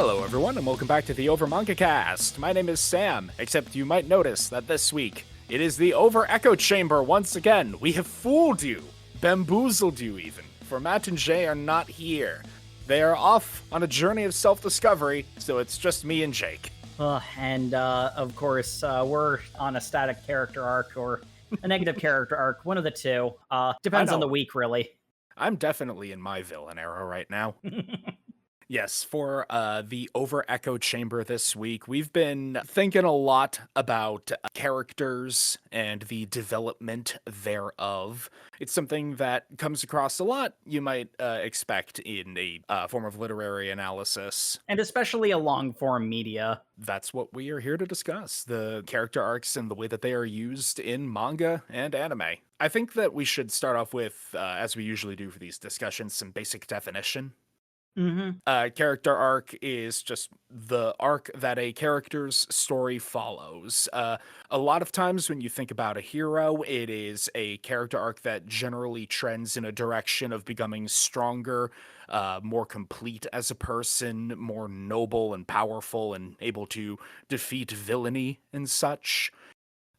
Hello everyone and welcome back to the OverMangaCast. My name is Sam, except you might notice that this week it is the Over Echo Chamber once again. We have fooled you, bamboozled you even, for Matt and Jay are not here. They are off on a journey of self-discovery, so it's just me and Jake. Of course, we're on a static character arc or a negative character arc, one of the two. Depends on the week, really. I'm definitely in my villain era right now. Yes, for the Over Echo Chamber this week, we've been thinking a lot about characters and the development thereof. It's something that comes across a lot, you might expect in a form of literary analysis. And especially a long-form media. That's what we are here to discuss, the character arcs and the way that they are used in manga and anime. I think that we should start off with, as we usually do for these discussions, some basic definition. Character arc is just the arc that a character's story follows. A lot of times when you think about a hero, it is a character arc that generally trends in a direction of becoming stronger, more complete as a person, more noble and powerful and able to defeat villainy and such.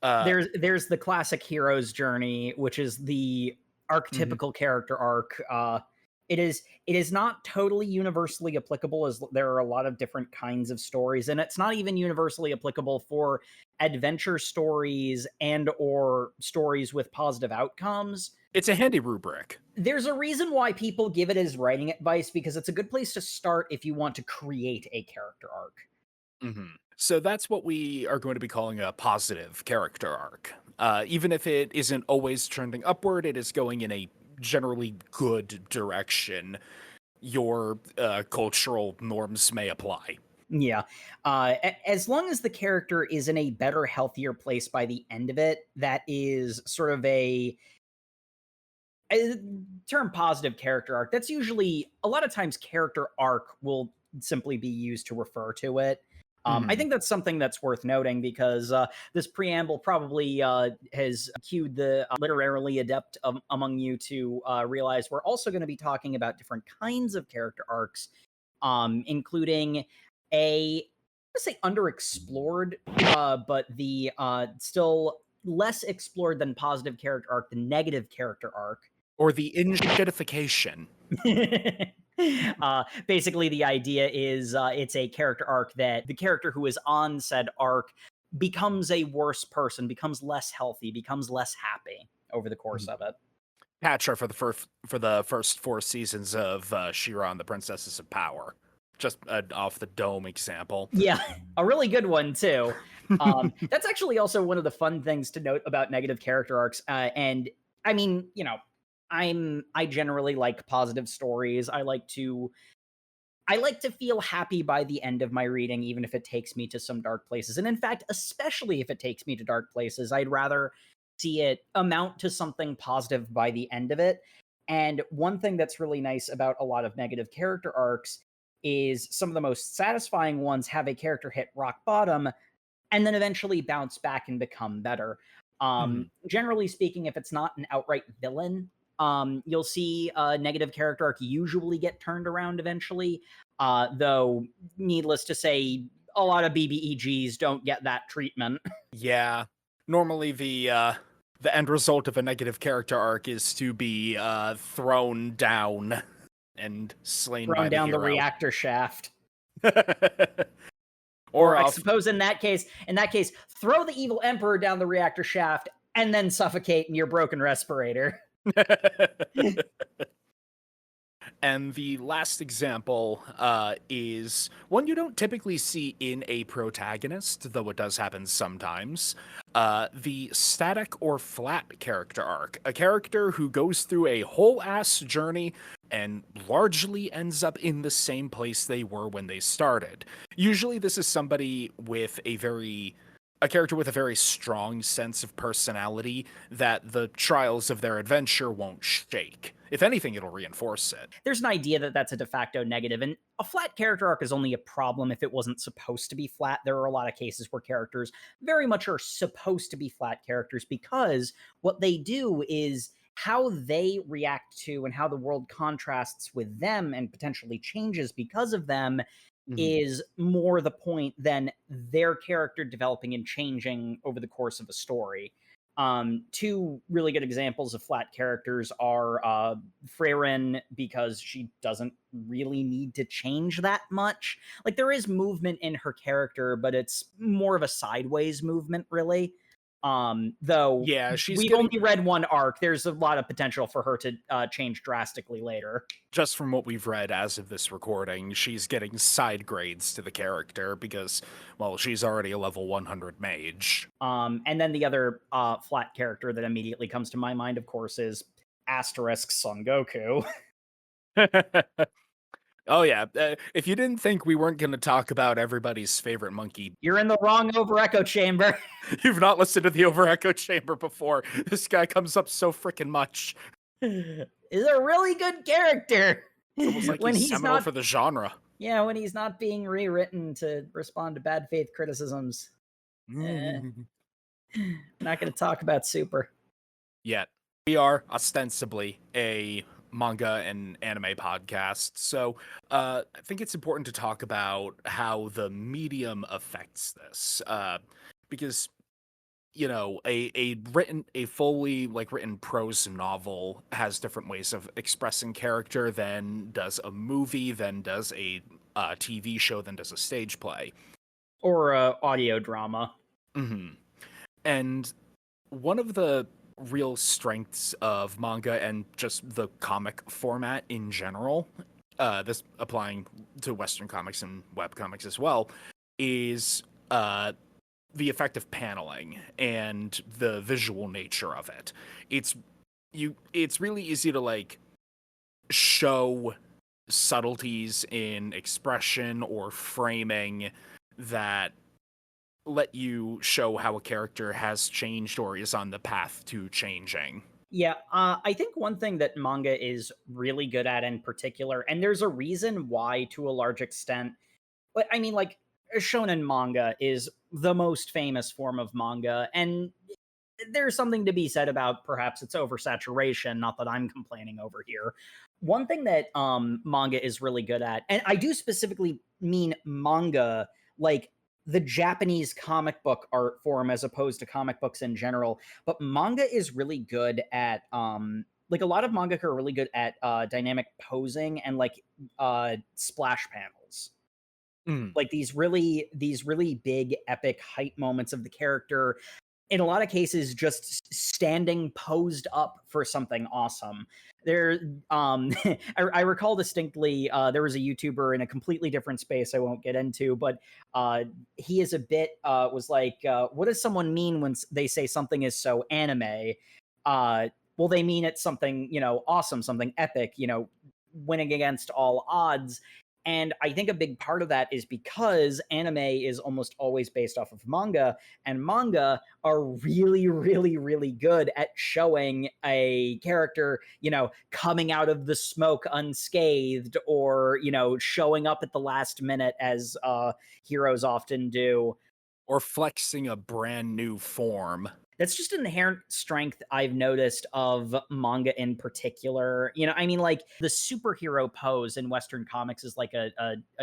There's the classic hero's journey, which is the archetypical character arc. It is not totally universally applicable, as there are a lot of different kinds of stories, and it's not even universally applicable for adventure stories and or stories with positive outcomes. It's a handy rubric. There's a reason why people give it as writing advice, because it's a good place to start if you want to create a character arc. So that's what we are going to be calling a positive character arc. Even if it isn't always trending upward, it is going in a generally good direction. Your cultural norms may apply. Yeah. As long as the character is in a better, healthier place by the end of it, that is sort of a term positive character arc. That's usually, a lot of times, character arc will simply be used to refer to it. I think that's something that's worth noting, because this preamble probably has cued the literarily adept among you to realize we're also going to be talking about different kinds of character arcs, including let's say underexplored, but the still less explored than positive character arc, the negative character arc. Or the inshitification. Basically, the idea is it's a character arc that the character who is on said arc becomes a worse person, becomes less healthy, becomes less happy over the course of it. Patra for the first 4 seasons of She-Ra and the Princesses of Power. Just off the dome example. Yeah, a really good one too. That's actually also one of the fun things to note about negative character arcs. And I mean, you know, I generally like positive stories. I like to feel happy by the end of my reading, even if it takes me to some dark places. And in fact, especially if it takes me to dark places, I'd rather see it amount to something positive by the end of it. And one thing that's really nice about a lot of negative character arcs is some of the most satisfying ones have a character hit rock bottom and then eventually bounce back and become better. Generally speaking, if it's not an outright villain, you'll see a negative character arc usually get turned around eventually, though needless to say, a lot of BBEGs don't get that treatment. Yeah. Normally the end result of a negative character arc is to be thrown down and slain by the hero. Thrown down the reactor shaft. Or I suppose in that case, throw the evil emperor down the reactor shaft and then suffocate in your broken respirator. And the last example is one you don't typically see in a protagonist, though it does happen sometimes. The static or flat character arc. A character who goes through a whole-ass journey and largely ends up in the same place they were when they started. Usually this is somebody with a character with a very strong sense of personality that the trials of their adventure won't shake. If anything, it'll reinforce it. There's an idea that that's a de facto negative, and a flat character arc is only a problem if it wasn't supposed to be flat. There are a lot of cases where characters very much are supposed to be flat characters, because what they do is how they react to and how the world contrasts with them and potentially changes because of them Mhm. is more the point than their character developing and changing over the course of a story. Two really good examples of flat characters are Freyrin, because she doesn't really need to change that much. Like, there is movement in her character, but it's more of a sideways movement, really. Though Yeah, she's we've getting only read one arc, there's a lot of potential for her to change drastically later. just from what we've read as of this recording, she's getting side grades to the character because, well, she's already a level 100 mage. And then the other flat character that immediately comes to my mind, of course, is Asterisk Son Goku. Oh yeah, if you didn't think we weren't going to talk about everybody's favorite monkey, You're in the wrong over echo chamber. you've not listened to the Over Echo Chamber before. This guy comes up so freaking much. Is a really good character It's almost like when he's he's seminal not, for the genre. yeah, when he's not being rewritten to respond to bad faith criticisms. Eh, not going to talk about Super. Yet. We are ostensibly a manga and anime podcast, so I think it's important to talk about how the medium affects this, because a fully like written prose novel has different ways of expressing character than does a movie, than does a TV show, than does a stage play. Or audio drama. Hmm. And one of the real strengths of manga and just the comic format in general, this applying to Western comics and web comics as well, is the effect of paneling and the visual nature of it. It's really easy to like show subtleties in expression or framing that let you show how a character has changed or is on the path to changing. Yeah, I think one thing that manga is really good at in particular, and there's a reason why to a large extent, but I mean, like, shonen manga is the most famous form of manga, and there's something to be said about perhaps its oversaturation. Not that I'm complaining over here. One thing that manga is really good at, and I do specifically mean manga, like the Japanese comic book art form as opposed to comic books in general, but manga is really good at like a lot of mangaka are really good at dynamic posing and like splash panels, Mm. like these really big epic hype moments of the character, in a lot of cases just standing posed up for something awesome. There I recall distinctly, there was a YouTuber in a completely different space I won't get into, but he is a bit was like, what does someone mean when they say something is so anime? uh well, they mean it's something, awesome, something epic, winning against all odds. And I think a big part of that is because anime is almost always based off of manga, and manga are really, really, really good at showing a character, coming out of the smoke unscathed, or, showing up at the last minute as heroes often do. Or flexing a brand new form. That's just an inherent strength I've noticed of manga in particular. I mean, like the superhero pose in Western comics is like a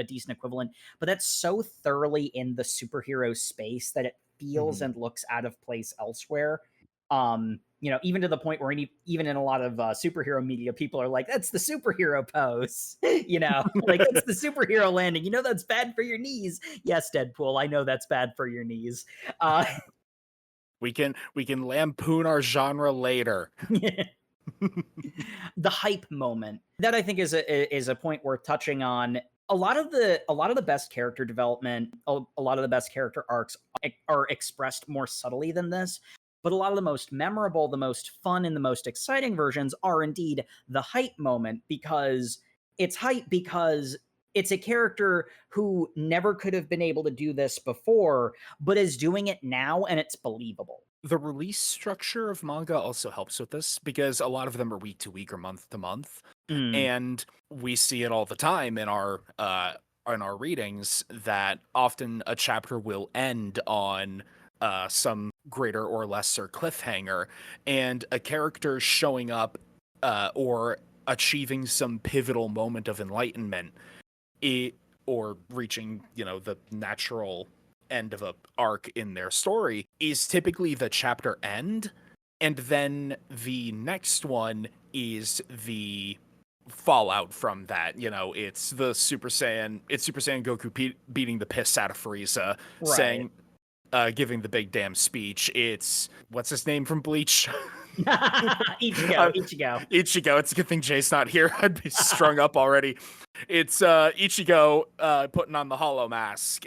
decent equivalent, but that's so thoroughly in the superhero space that it feels Mhm. and looks out of place elsewhere. Even to the point where even in a lot of superhero media, people are like, "That's the superhero pose," like that's the superhero landing. That's bad for your knees. Yes, Deadpool, I know that's bad for your knees. Uh, We can lampoon our genre later. the hype moment, that I think is a point worth touching on. A lot of the best character development, a lot of the best character arcs are expressed more subtly than this, but a lot of the most memorable, the most fun, and the most exciting versions are indeed the hype moment, because it's hype because it's a character who never could have been able to do this before, but is doing it now, and it's believable. The release structure of manga also helps with this because a lot of them are week to week or month to month, Mm. and we see it all the time in our readings that often a chapter will end on some greater or lesser cliffhanger, and a character showing up or achieving some pivotal moment of enlightenment. It or reaching, the natural end of a arc in their story is typically the chapter end, and then the next one is the fallout from that. It's the Super Saiyan Goku beating the piss out of Frieza, Right. saying, giving the big damn speech. It's what's his name from Bleach? Ichigo, Ichigo. Ichigo. It's a good thing Jay's not here. I'd be strung up already. It's Ichigo putting on the hollow mask.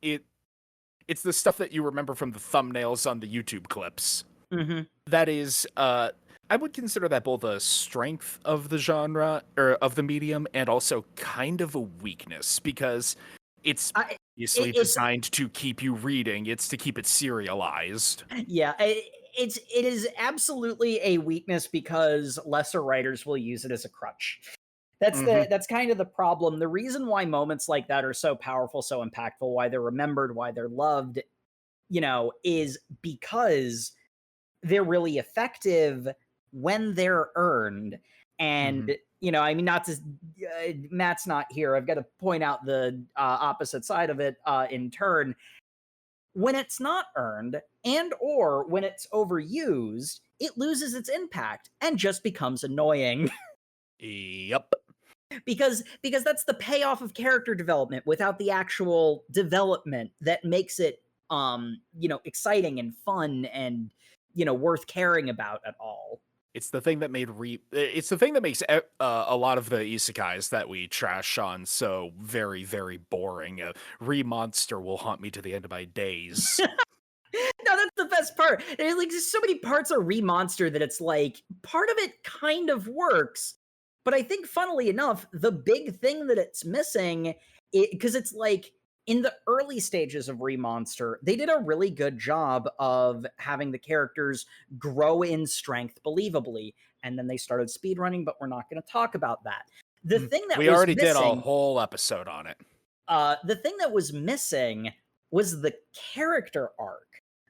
It's the stuff that you remember from the thumbnails on the YouTube clips. Mm-hmm. That is, I would consider that both a strength of the genre or of the medium, and also kind of a weakness, because it's obviously It's designed to keep you reading. It's to keep it serialized. yeah, it is absolutely a weakness because lesser writers will use it as a crutch. Mm-hmm. That's kind of the problem. The reason why moments like that are so powerful, so impactful, why they're remembered, why they're loved, is because they're really effective when they're earned. Mm-hmm. And I mean, not to Matt's not here. I've got to point out the opposite side of it in turn. When it's not earned and or when it's overused, it loses its impact and just becomes annoying. Yep. Because that's the payoff of character development without the actual development that makes it exciting and fun and worth caring about at all. It's the thing that it's the thing that makes a lot of the isekais that we trash on so very, very boring. Re-monster will haunt me to the end of my days. No, that's the best part. There's like just so many parts of Remonster that it's like part of it kind of works, but I think funnily enough, the big thing that it's missing, because it's like in the early stages of Remonster, they did a really good job of having the characters grow in strength believably, and then they started speedrunning, but we're not going to talk about that. The thing that We was already did a missing, whole episode on it. the thing that was missing was the character arc.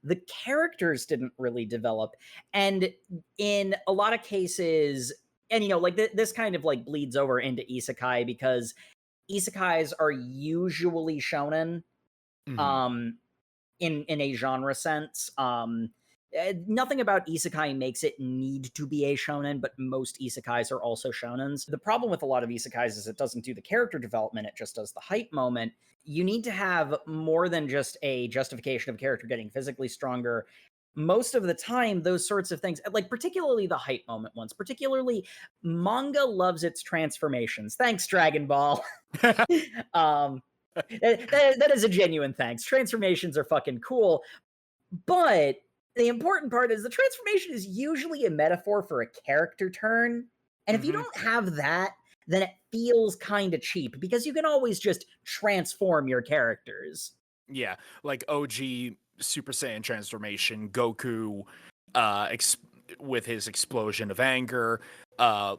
The characters didn't really develop, and in a lot of cases, and like this kind of like bleeds over into isekai because isekais are usually shonen, Mhm. um, in a genre sense. Nothing about isekai makes it need to be a shonen, but most isekais are also shonens. The problem with a lot of isekais is it doesn't do the character development, it just does the hype moment. You need to have more than just a justification of character getting physically stronger. Most of the time, those sorts of things, like particularly the hype moment ones, particularly manga loves its transformations. Thanks, Dragon Ball. um, that is a genuine thanks. Transformations are fucking cool, but the important part is the transformation is usually a metaphor for a character turn. And if you Mhm. don't have that, then it feels kind of cheap because you can always just transform your characters. Yeah, like OG Super Saiyan transformation, Goku, with his explosion of anger. Uh,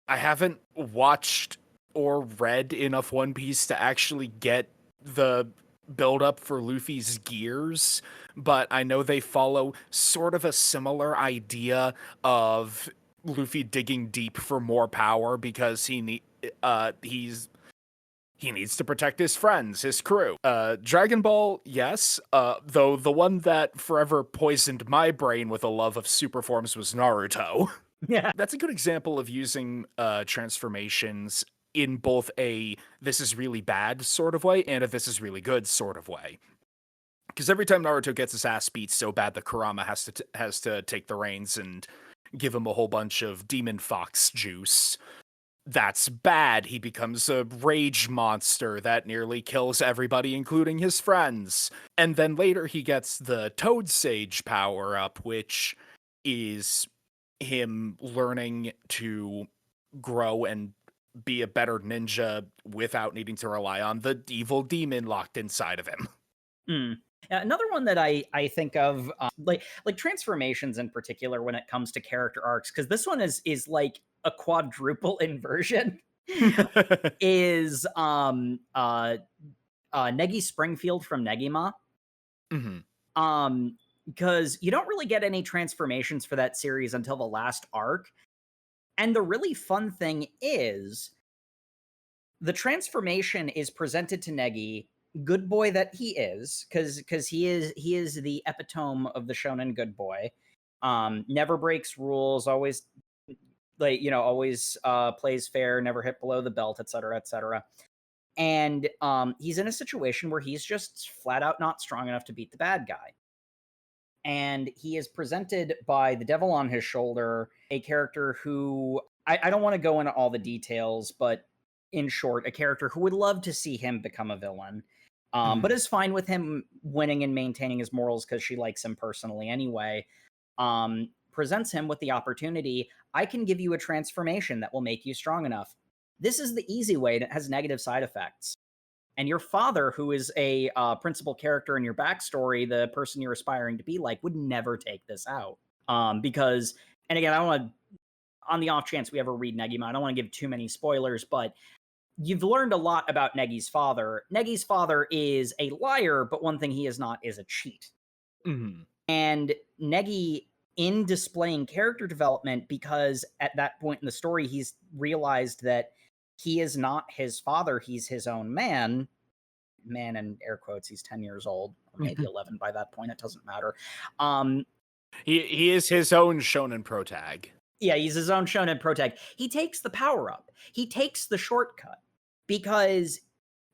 I haven't watched or read enough One Piece to actually get the build up for Luffy's gears, but I know they follow sort of a similar idea of Luffy digging deep for more power because he needs to protect his friends, his crew. Dragon Ball, yes. Though the one that forever poisoned my brain with a love of super forms was Naruto. Yeah. That's a good example of using transformations in both a this is really bad sort of way and a this is really good sort of way. Because every time Naruto gets his ass beat so bad that Kurama has to take the reins and give him a whole bunch of demon fox juice, that's bad. He becomes a rage monster that nearly kills everybody, including his friends. And then later he gets the Toad Sage power up, which is him learning to grow and be a better ninja without needing to rely on the evil demon locked inside of him. Mm. Another one that I think of, like transformations in particular when it comes to character arcs, because this one is like a quadruple inversion. Is Negi Springfield from Negima. Mhm. Because you don't really get any transformations for that series until the last arc. And the really fun thing is the transformation is presented to Negi, good boy that he is, because he is the epitome of the shonen good boy. Never breaks rules, always always plays fair, never hit below the belt, etc., etc. And he's in a situation where he's just flat out not strong enough to beat the bad guy. And he is presented by the devil on his shoulder, a character who I don't want to go into all the details, but in short, a character who would love to see him become a villain, but Mhm. is fine with him winning and maintaining his morals because she likes him personally anyway. Presents him with the opportunity. I can give you a transformation that will make you strong enough. This is the easy way, and it has negative side effects. And your father, who is a principal character in your backstory, the person you're aspiring to be like, would never take this out. Because, and again, I don't want to, on the off chance we ever read Negima, I don't want to give too many spoilers, but you've learned a lot about Negi's father. Negi's father is a liar, but one thing he is not is a cheat. Mhm. And Negi, in displaying character development, because at that point in the story, he's realized that he is not his father, he's his own man. Man in air quotes, he's 10 years old, or maybe 11 by that point, it doesn't matter. Um, He is his own shonen protag. yeah, he's his own shonen protag. He takes the power up. He takes the shortcut because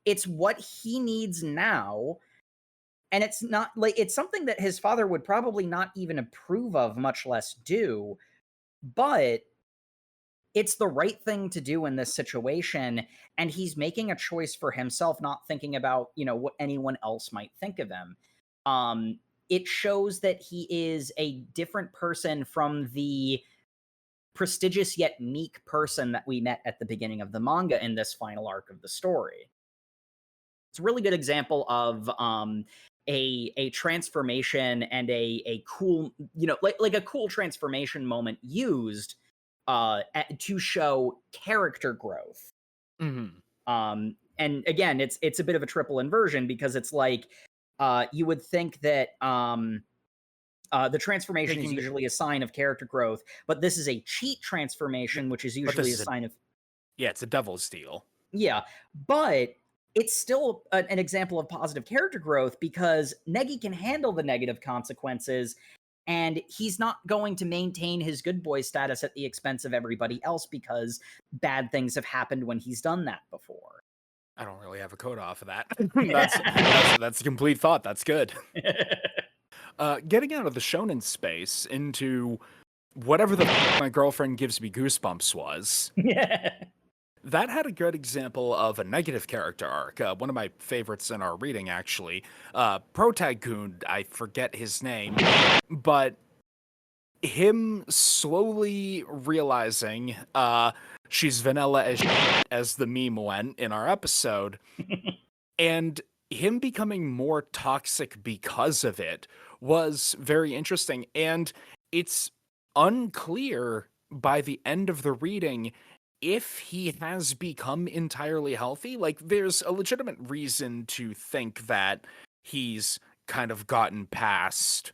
it's what he needs now. And it's not like it's something that his father would probably not even approve of, much less do. But it's the right thing to do in this situation. And he's making a choice for himself, not thinking about, what anyone else might think of him. Um, it shows that he is a different person from the prestigious yet meek person that we met at the beginning of the manga in this final arc of the story. It's a really good example of a transformation and a cool, like a cool transformation moment used to show character growth. Mhm. And again, it's a bit of a triple inversion because it's like you would think that the transformation is Taking the usually a sign of character growth, but this is a cheat transformation, which is but usually this a is a sign of yeah, it's a devil's deal. yeah, but it's still an example of positive character growth because Negi can handle the negative consequences and he's not going to maintain his good boy status at the expense of everybody else because bad things have happened when he's done that before. I don't really have a code off of that. That's a complete thought. That's good. Getting out of the shonen space into whatever the my girlfriend gives me goosebumps was. Yeah. That had a good example of a negative character arc. One of my favorites in our reading, actually. Protag-kun, I forget his name, but him slowly realizing she's vanilla as the meme went in our episode, and him becoming more toxic because of it was very interesting. And it's unclear by the end of the reading if he has become entirely healthy. Like, there's a legitimate reason to think that he's kind of gotten past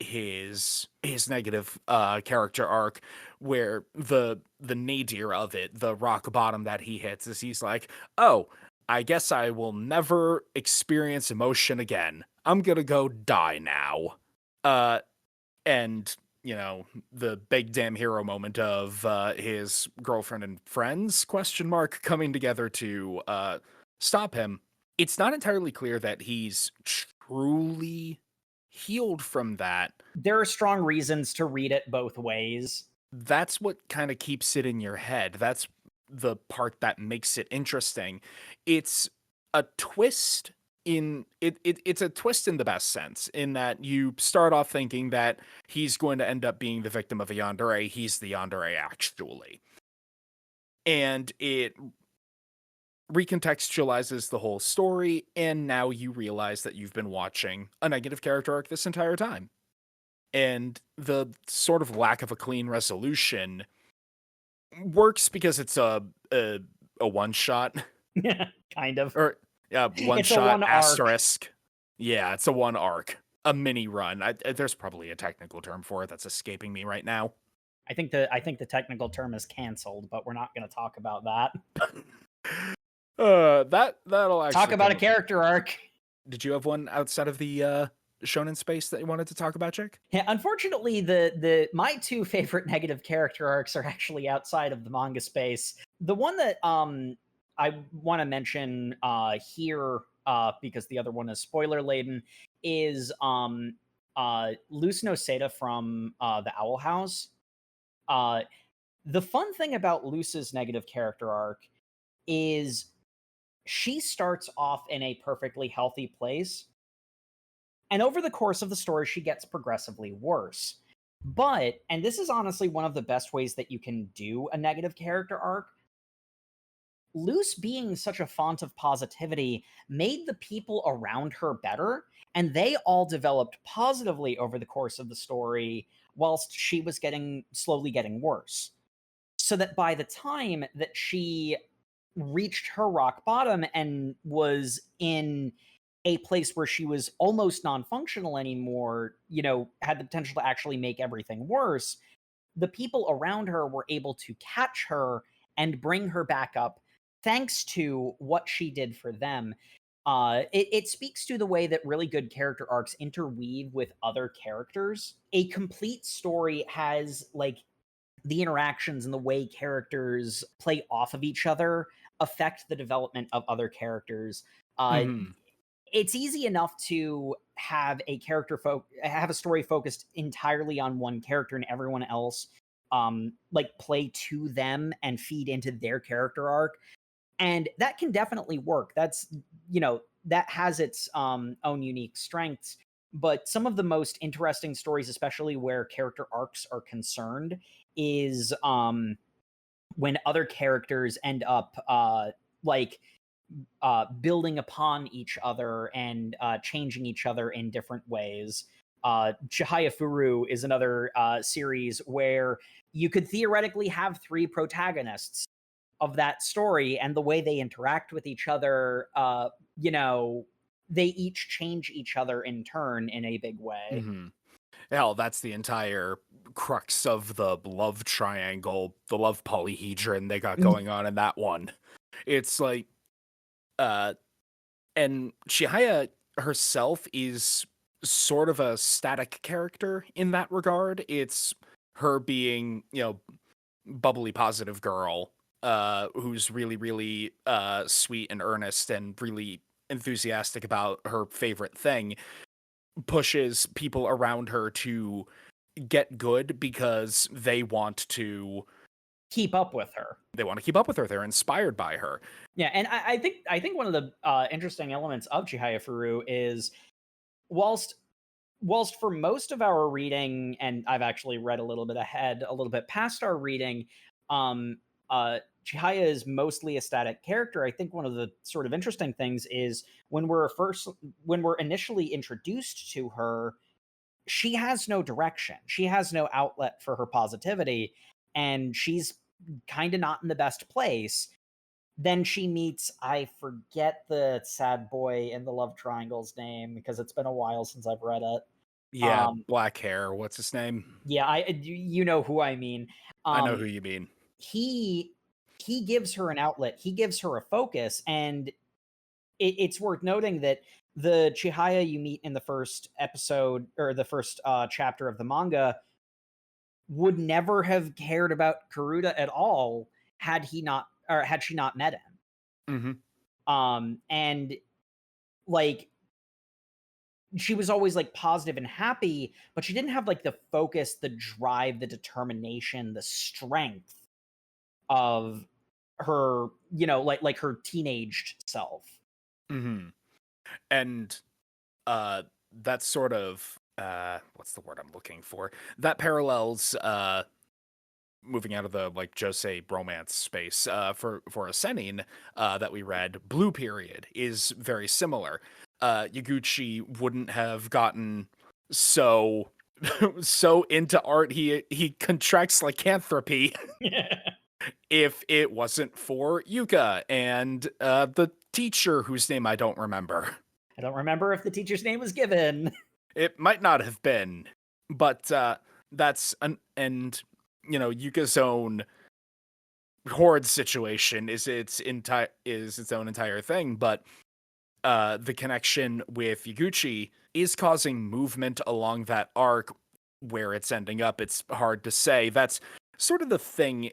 his negative character arc, where the nadir of it, the rock bottom that he hits, is he's like, oh, I guess I will never experience emotion again. I'm gonna go die now. uh and the big damn hero moment of his girlfriend and friends question mark coming together to stop him. It's not entirely clear that he's truly healed from that. There are strong reasons to read it both ways. That's what kind of keeps it in your head. That's the part that makes it interesting. It's a twist it's a twist in the best sense, in that you start off thinking that he's going to end up being the victim of a yandere. He's the yandere, actually. And it recontextualizes the whole story, and now you realize that you've been watching a negative character arc this entire time. And the sort of lack of a clean resolution works because it's a one shot. Kind of. Or one It's a shot one arc. asterisk. Yeah, it's a one arc, a mini run. There's probably a technical term for it that's escaping me right now. I think the technical term is canceled, but we're not going to talk about that. That'll Talk actually about come a up. character arc. Did you have one outside of the shonen space that you wanted to talk about, Jake? Yeah, unfortunately, the my two favorite negative character arcs are actually outside of the manga space. The one that I want to mention here, because the other one is spoiler laden, is Luce no Seda from the Owl House. Uh, the fun thing about Luce's negative character arc is she starts off in a perfectly healthy place, and over the course of the story, she gets progressively worse. But, and this is honestly one of the best ways that you can do a negative character arc, Luce being such a font of positivity made the people around her better, and they all developed positively over the course of the story, whilst she was slowly getting worse. So that by the time that she reached her rock bottom and was in a place where she was almost non-functional anymore, had the potential to actually make everything worse, the people around her were able to catch her and bring her back up thanks to what she did for them. It speaks to the way that really good character arcs interweave with other characters. A complete story has like the interactions and the way characters play off of each other affect the development of other characters. Uh, Hmm. it's easy enough to have have a story focused entirely on one character and everyone else like play to them and feed into their character arc, and that can definitely work. That's that has its own unique strengths. But some of the most interesting stories, especially where character arcs are concerned, is when other characters end up like building upon each other and changing each other in different ways. Chihaya Furu is another series where you could theoretically have three protagonists of that story, and the way they interact with each other, they each change each other in turn in a big way. Hmm. Hell, that's the entire crux of the love triangle, the love polyhedron they got going on in that one. It's like, uh, and Chihaya herself is sort of a static character in that regard. It's her being, bubbly, positive girl, who's really, really sweet and earnest and really enthusiastic about her favorite thing, pushes people around her to get good because Keep up with her. they want to keep up with her. They're inspired by her. Yeah, and I think one of the interesting elements of Chihaya Furu is whilst whilst for most of our reading, and I've actually read a little bit ahead, a little bit past our reading, um, Chihaya is mostly a static character. I think one of the sort of interesting things is when we're initially introduced to her, she has no direction. She has no outlet for her positivity, and she's kind of not in the best place. Then she meets, I forget the sad boy in the love triangle's name because it's been a while since I've read it. Yeah, Um, black hair. What's his name? yeah, you know who I mean. I know Um, who you mean. he he gives her an outlet. He gives her a focus, and it's worth noting that the Chihaya you meet in the first episode or the first chapter of the manga would never have cared about Karuta at all had she not met him. Hmm. And like she was always like positive and happy, but she didn't have like the focus, the drive, the determination, the strength of her, like her teenaged self. Hmm. And uh, that's sort of what's the word I'm looking for? That parallels moving out of the like Josei romance space for a Senin that we read. Blue Period is very similar. Yaguchi wouldn't have gotten so so into art he contracts lycanthropy if it wasn't for Yuka and the teacher whose name I don't remember. I don't remember if the teacher's name was given. It might not have been, but that's an and Yuka's own horde situation is its own entire thing, but the connection with Yaguchi is causing movement along that arc. Where it's ending up, it's hard to say. That's sort of the thing.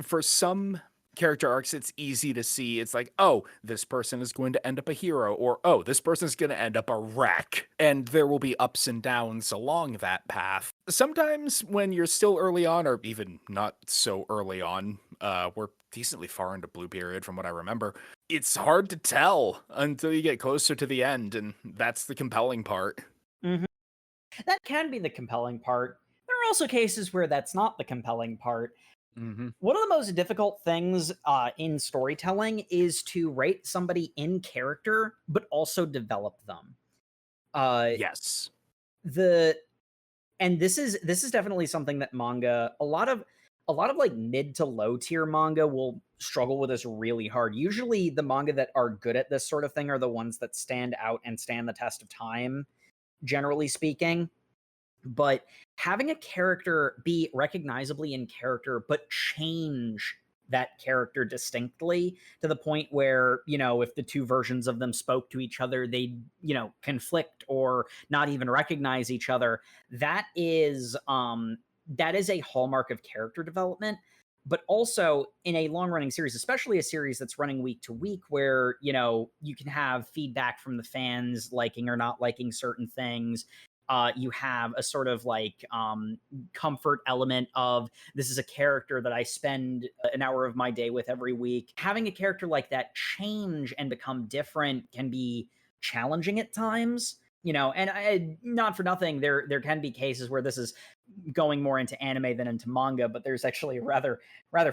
For some character arcs, it's easy to see. It's like, oh, this person is going to end up a hero, or oh, this person is going to end up a wreck. And there will be ups and downs along that path. Sometimes when you're still early on, or even not so early on, we're decently far into Blue Period from what I remember, it's hard to tell until you get closer to the end, and that's the compelling part. Mhm. That can be the compelling part. There are also cases where that's not the compelling part. Mm-hmm. One of the most difficult things in storytelling is to write somebody in character, but also develop them. Uh, Yes. the and this is definitely something that manga a lot of like mid to low tier manga will struggle with this really hard. Usually the manga that are good at this sort of thing are the ones that stand out and stand the test of time, generally speaking. But having a character be recognizably in character but change that character distinctly to the point where, if the two versions of them spoke to each other, they'd, conflict or not even recognize each other. That is a hallmark of character development. But also in a long running series, especially a series that's running week to week, where you can have feedback from the fans liking or not liking certain things. You have a sort of like comfort element of, this is a character that I spend an hour of my day with every week. Having a character like that change and become different can be challenging at times. And not for nothing, there can be cases where this is going more into anime than into manga, but there's actually a rather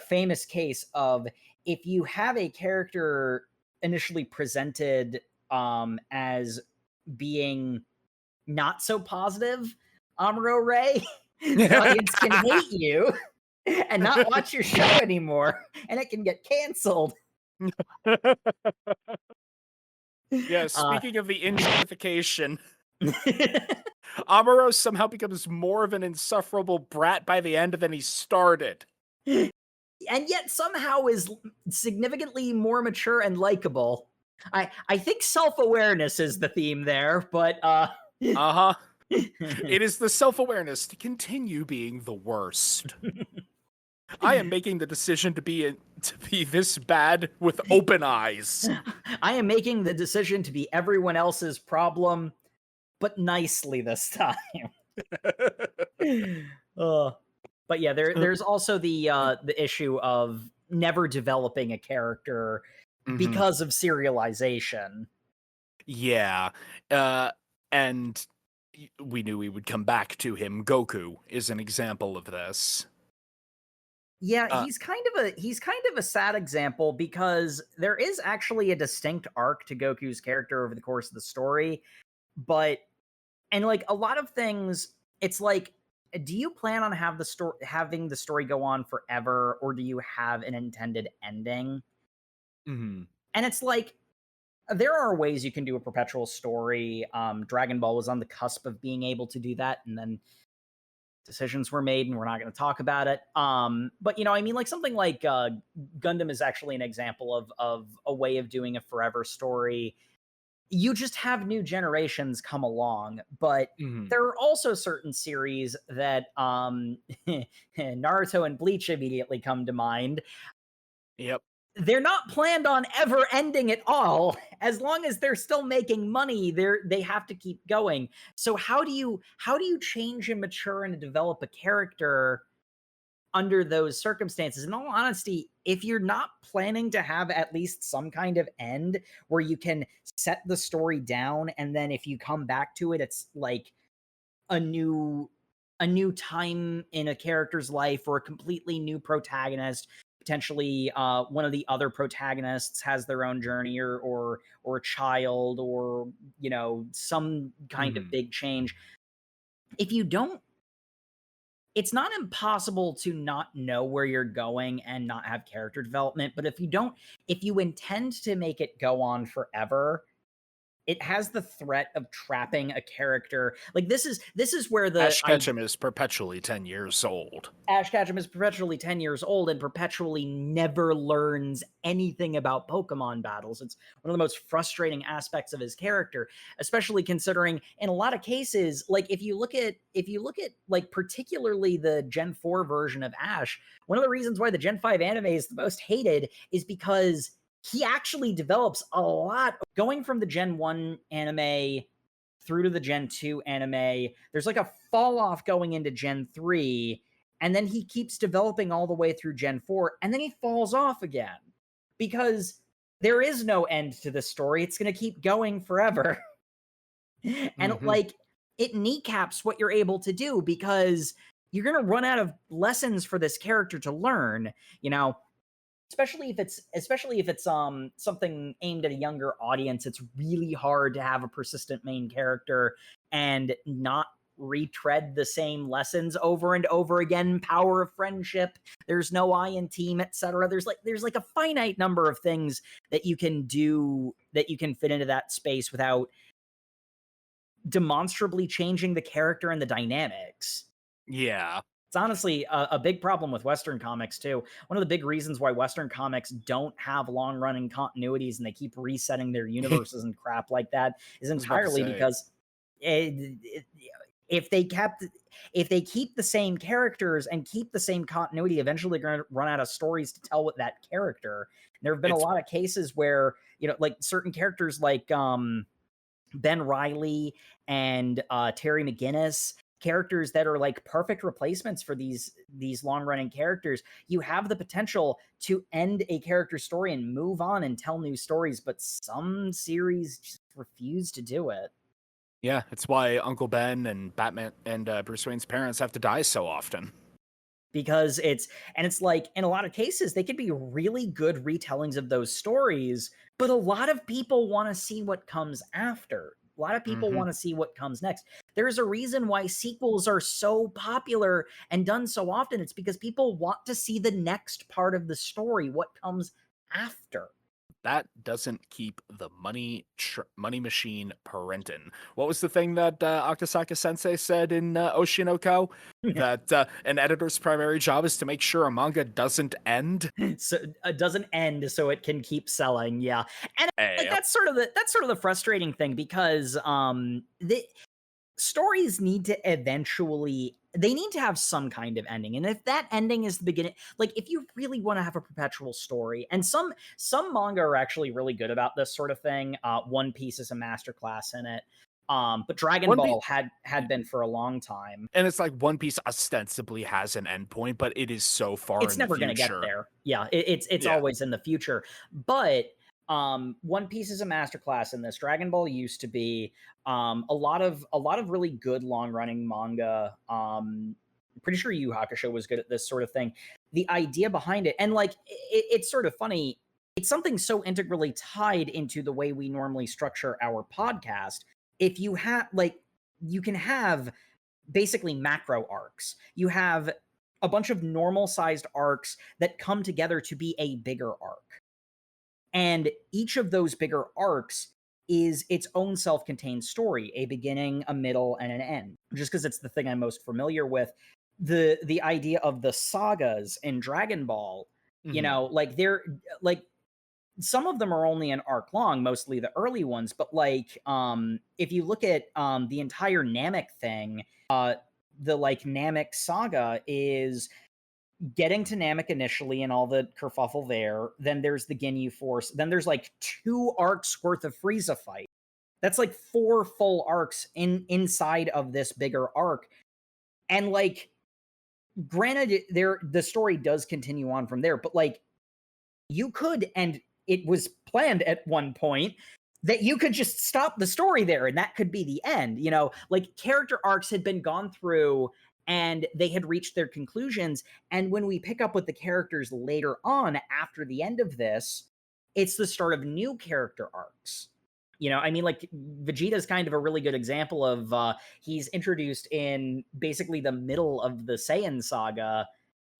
famous case of, if you have a character initially presented as being not so positive, Amuro Ray, the audience can hate you and not watch your show anymore, and it can get canceled. Yeah, Uh, speaking of the injustification, Amuro somehow becomes more of an insufferable brat by the end than he started. and yet somehow is significantly more mature and likable. I think self-awareness is the theme there, but Uh-huh. It is the self-awareness to continue being the worst. I am making the decision to be this bad with open eyes. I am making the decision to be everyone else's problem, but nicely this time. uh, but yeah, there's also the issue of never developing a character Mhm. because of serialization. Yeah. Uh, and we knew we would come back to him. Goku is an example of this. Yeah, Uh, he's kind of a sad example, because there is actually a distinct arc to Goku's character over the course of the story, but and like a lot of things, it's like, do you plan on having the story go on forever, or do you have an intended ending? mhm. And it's like, there are ways you can do a perpetual story. Dragon Ball was on the cusp of being able to do that, and then decisions were made, and we're not going to talk about it. But I mean, like something like Gundam is actually an example of a way of doing a forever story. You just have new generations come along, but Mhm. there are also certain series that Naruto and Bleach immediately come to mind. Yep. They're not planned on ever ending at all. As long as they're still making money, they have to keep going. So how do you change and mature and develop a character under those circumstances? In all honesty, if you're not planning to have at least some kind of end where you can set the story down, and then if you come back to it, it's like a new a new time in a character's life, or a completely new protagonist. Potentially, one of the other protagonists has their own journey, or a child, or some kind of Mhm. big change. If you don't, it's not impossible to not know where you're going and not have character development. But if you intend to make it go on forever, it has the threat of trapping a character. Like this is where Ash Ketchum is perpetually 10 years old. Ash Ketchum is perpetually 10 years old and perpetually never learns anything about Pokemon battles. It's one of the most frustrating aspects of his character, especially considering in a lot of cases, like if you look at like particularly the Gen 4 version of Ash, one of the reasons why the Gen 5 anime is the most hated is because he actually develops a lot going from the Gen 1 anime through to the Gen 2 anime. There's like a fall off going into Gen 3, and then he keeps developing all the way through Gen 4, and then he falls off again because there is no end to the story. It's going to keep going forever. And Mhm. like it kneecaps what you're able to do because you're going to run out of lessons for this character to learn, you know, especially if it's something aimed at a younger audience. It's really hard to have a persistent main character and not retread the same lessons over and over again. Power of friendship, there's no I in team, etc. There's like a finite number of things that you can do, that you can fit into that space without demonstrably changing the character and the dynamics. Yeah. It's honestly a big problem with Western comics, too. One of the big reasons why Western comics don't have long running continuities and they keep resetting their universes and crap like that is Was about to entirely say. because if they keep the same characters and keep the same continuity, eventually they're going to run out of stories to tell with that character. There have been a It's lot of cases where, like certain characters like Ben Riley and Terry McGinnis, characters that are like perfect replacements for these long running characters. You have the potential to end a character story and move on and tell new stories, but some series just refuse to do it. Yeah, it's why Uncle Ben and Batman and Bruce Wayne's parents have to die so often. Because it's like in a lot of cases they could be really good retellings of those stories, but a lot of people want to see what comes after. A lot of people Mhm. want to see what comes next. There's a reason why sequels are so popular and done so often. It's because people want to see the next part of the story, what comes after. That doesn't keep the money machine printing. What was the thing that Akasaka Sensei said in Oshinoko? That an editor's primary job is to make sure a manga doesn't end. So it doesn't end so it can keep selling. Yeah. And like Yep. that's sort of the frustrating thing because the stories need to eventually, they need to have some kind of ending. And if that ending is the beginning, like if you really want to have a perpetual story, and some manga are actually really good about this sort of thing. One Piece is a masterclass in it. But Dragon One Piece, Ball had been for a long time. and it's like One Piece ostensibly has an endpoint, but it is so far It's in the never going to get future. there. Yeah, it's Yeah. always in the future. But One Piece is a masterclass in this. Dragon Ball used to be a lot of really good long running manga. Pretty sure Yu Hakusho was good at this sort of thing. The idea behind it, and like it's sort of funny. It's something so integrally tied into the way we normally structure our podcast. If you have like, you can have basically macro arcs. You have a bunch of normal sized arcs that come together to be a bigger arc. And each of those bigger arcs is its own self contained story, a beginning, a middle, and an end. Just because it's the thing I'm most familiar with. The idea of the sagas in Dragon Ball, Mhm. like they're like some of them are only an arc long, mostly the early ones, but like if you look at the entire Namek thing, the like Namek saga is getting to Namek initially and all the kerfuffle there. Then there's the Ginyu Force. Then there's like 2 arcs worth of Frieza fight. That's like 4 full arcs inside of this bigger arc. And like, granted, the story does continue on from there, but like you could, and it was planned at one point that you could just stop the story there and that could be the end. Like character arcs had been gone through and they had reached their conclusions. And when we pick up with the characters later on after the end of this, it's the start of new character arcs. I mean, like Vegeta's kind of a really good example of he's introduced in basically the middle of the Saiyan saga.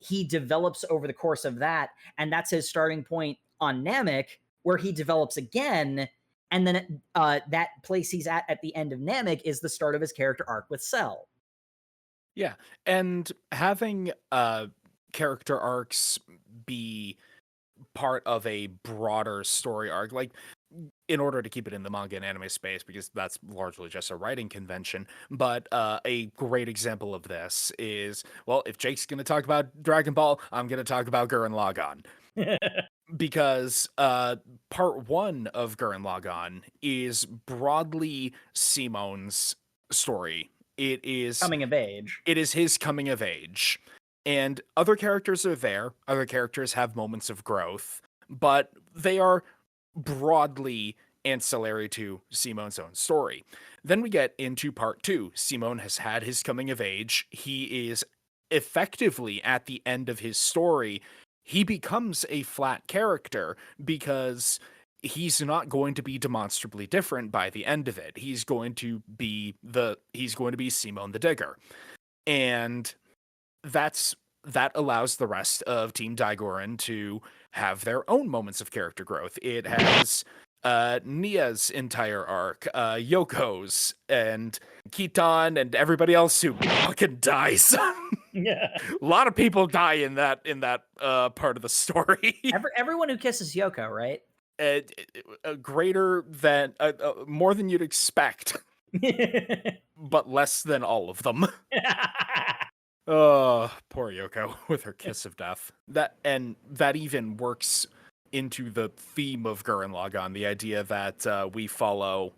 He develops over the course of that, and that's his starting point on Namek, where he develops again, And then that place he's at the end of Namek is the start of his character arc with Cell. Yeah, and having character arcs be part of a broader story arc, like in order to keep it in the manga and anime space, because that's largely just a writing convention. But a great example of this is, well, if Jake's going to talk about Dragon Ball, I'm going to talk about Gurren Lagann. Because part one of Gurren Lagann is broadly Simon's story. Coming of age. It is his coming of age. And other characters are there. Other characters have moments of growth, but they are broadly ancillary to Simon's own story. Then we get into part two. Simon has had his coming of age. He is effectively at the end of his story. He becomes a flat character because he's not going to be demonstrably different by the end of it. He's going to be Simon the Digger. And that allows the rest of Team Daigorin to have their own moments of character growth. It has Nia's entire arc, Yoko's, and Kitan, and everybody else who fucking dies. Yeah. A lot of people die in that part of the story. Everyone who kisses Yoko, right? Greater than more than you'd expect, but less than all of them. Oh, poor Yoko with her kiss of death. That even works into the theme of Gurren Lagann, the idea that we follow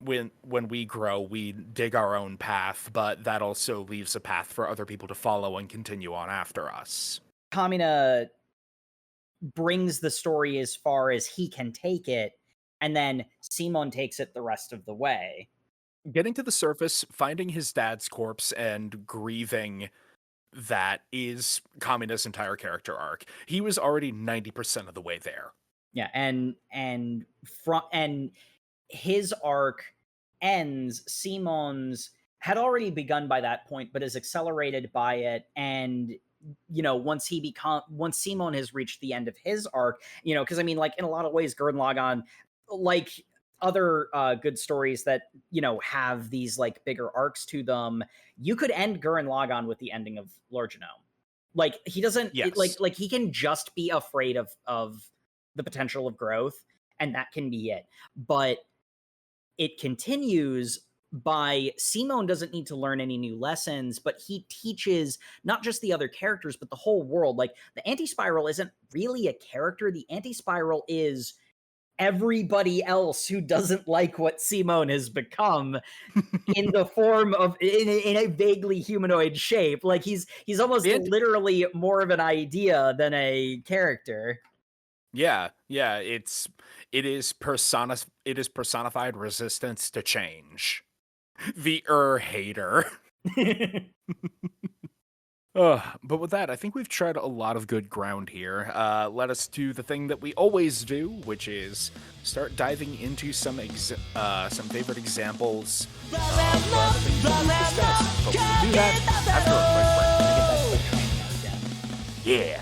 when we grow, we dig our own path, but that also leaves a path for other people to follow and continue on after us. Kamina brings the story as far as he can take it, and then Simon takes it the rest of the way. Getting to the surface, finding his dad's corpse, and grieving that is Kamina's entire character arc. He was already 90% of the way there. Yeah, and his arc ends. Simon's had already begun by that point, but is accelerated by it. And once Simon has reached the end of his arc, because I mean, like in a lot of ways, Gurren Lagann, like other good stories that have these like bigger arcs to them, you could end Gurren Lagann with the ending of Lord Genome. Like he doesn't like he can just be afraid of the potential of growth, and that can be it. But it continues by Simon doesn't need to learn any new lessons, but he teaches not just the other characters, but the whole world. Like the Anti-Spiral isn't really a character. The Anti-Spiral is everybody else who doesn't like what Simon has become in the form of in a vaguely humanoid shape. Like he's almost literally more of an idea than a character. Yeah, it is personified resistance to change. The hater. But with that, I think we've tried a lot of good ground here. Let us do the thing that we always do, which is start diving into some favorite examples of the things that we've discussed. But we'll do that after a quick break. Yeah.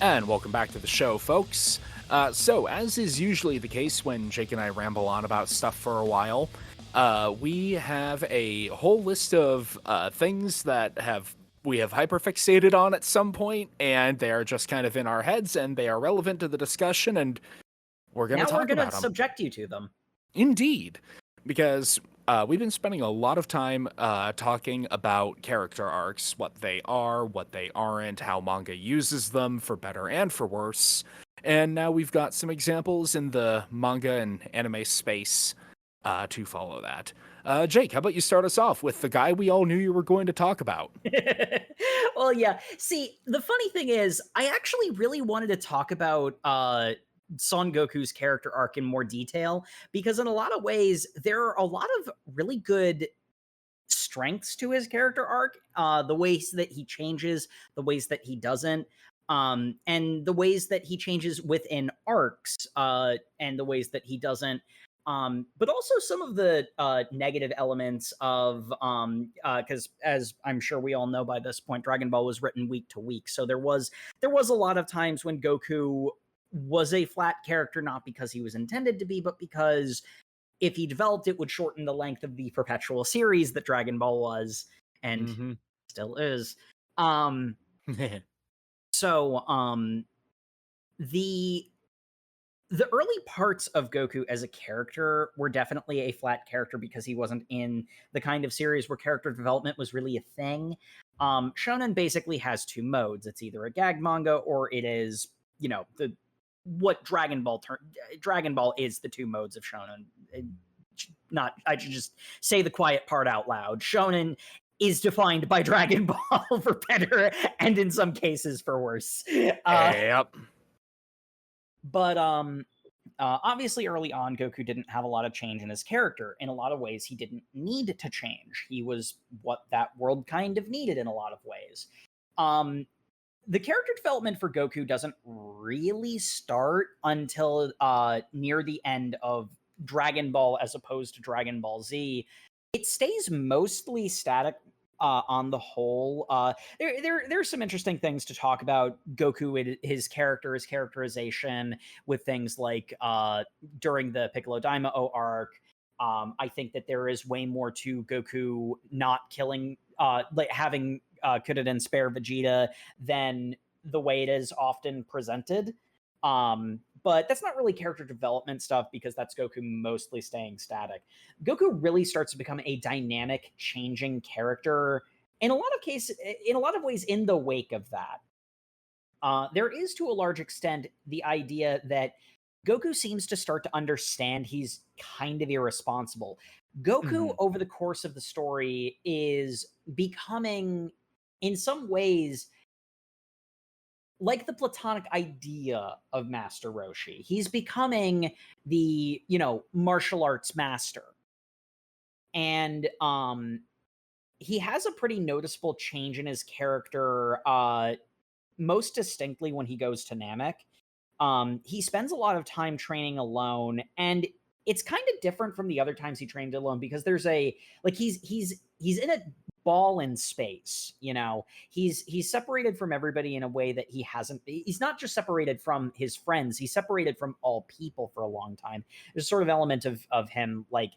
And welcome back to the show, folks. So, as is usually the case when Jake and I ramble on about stuff for a while, we have a whole list of things that we have hyperfixated on at some point, and they are just kind of in our heads, and they are relevant to the discussion, and we're going to talk about them. Now we're going to subject you to them. Indeed, because we've been spending a lot of time talking about character arcs, what they are, what they aren't, how manga uses them for better and for worse. And now we've got some examples in the manga and anime space to follow that. Jake, how about you start us off with the guy we all knew you were going to talk about? Well, yeah. See, the funny thing is, I actually really wanted to talk about Son Goku's character arc in more detail, because in a lot of ways, there are a lot of really good strengths to his character arc, the ways that he changes, the ways that he doesn't, and the ways that he changes within arcs, and the ways that he doesn't. But also some of the negative elements of, because as I'm sure we all know by this point, Dragon Ball was written week to week, so there was a lot of times when Goku was a flat character, not because he was intended to be, but because if he developed, it would shorten the length of the perpetual series that Dragon Ball was and Hmm. still is. Um, so the the early parts of Goku as a character were definitely a flat character because he wasn't in the kind of series where character development was really a thing. Shonen basically has two modes. It's either a gag manga or it is, the what Dragon Ball is the two modes of shonen. Not I should just say the quiet part out loud. Shonen is defined by Dragon Ball for better and in some cases for worse. Uh, Yep. but obviously early on, Goku didn't have a lot of change in his character. In a lot of ways, he didn't need to change. He was what that world kind of needed in a lot of ways. Um, the character development for Goku doesn't really start until near the end of Dragon Ball as opposed to Dragon Ball Z. It stays mostly static on the whole. There's some interesting things to talk about Goku and his character, his characterization with things like during the Piccolo Daimao arc. I think that there is way more to Goku not killing, like having Kuririn spare Vegeta than the way it is often presented. But that's not really character development stuff because that's Goku mostly staying static. Goku really starts to become a dynamic, changing character in a lot of cases, in a lot of ways, in the wake of that. There is, to a large extent, the idea that Goku seems to start to understand he's kind of irresponsible. Goku, Hmm. over the course of the story, is becoming, in some ways, like the platonic idea of Master Roshi. He's becoming the, martial arts master. And he has a pretty noticeable change in his character, most distinctly when he goes to Namek. He spends a lot of time training alone, and it's kind of different from the other times he trained alone because there's a like he's in a ball in space. He's separated from everybody in a way that he's not just separated from his friends, he's separated from all people for a long time. There's a sort of element of him like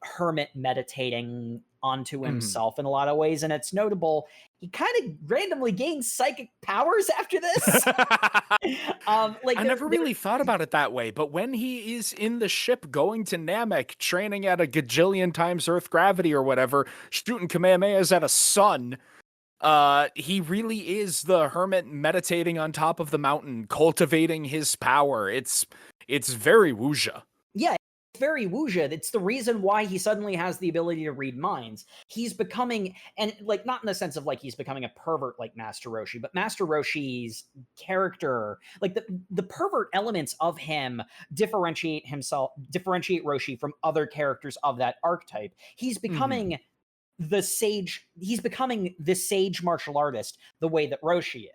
hermit meditating onto Hmm. himself in a lot of ways, and it's notable he kind of randomly gains psychic powers after this. Like I never really thought about it that way, but when he is in the ship going to Namek, training at a gajillion times Earth gravity or whatever, shooting Kamehamehas at a sun, he really is the hermit meditating on top of the mountain, cultivating his power. It's very wuxia. yeah, it's very wuxia. It's the reason why he suddenly has the ability to read minds. He's becoming, and like not in the sense of like he's becoming a pervert like Master Roshi, but Master Roshi's character, like the pervert elements of him differentiate Roshi from other characters of that archetype. He's Mhm. becoming the sage. He's becoming the sage martial artist the way that Roshi is.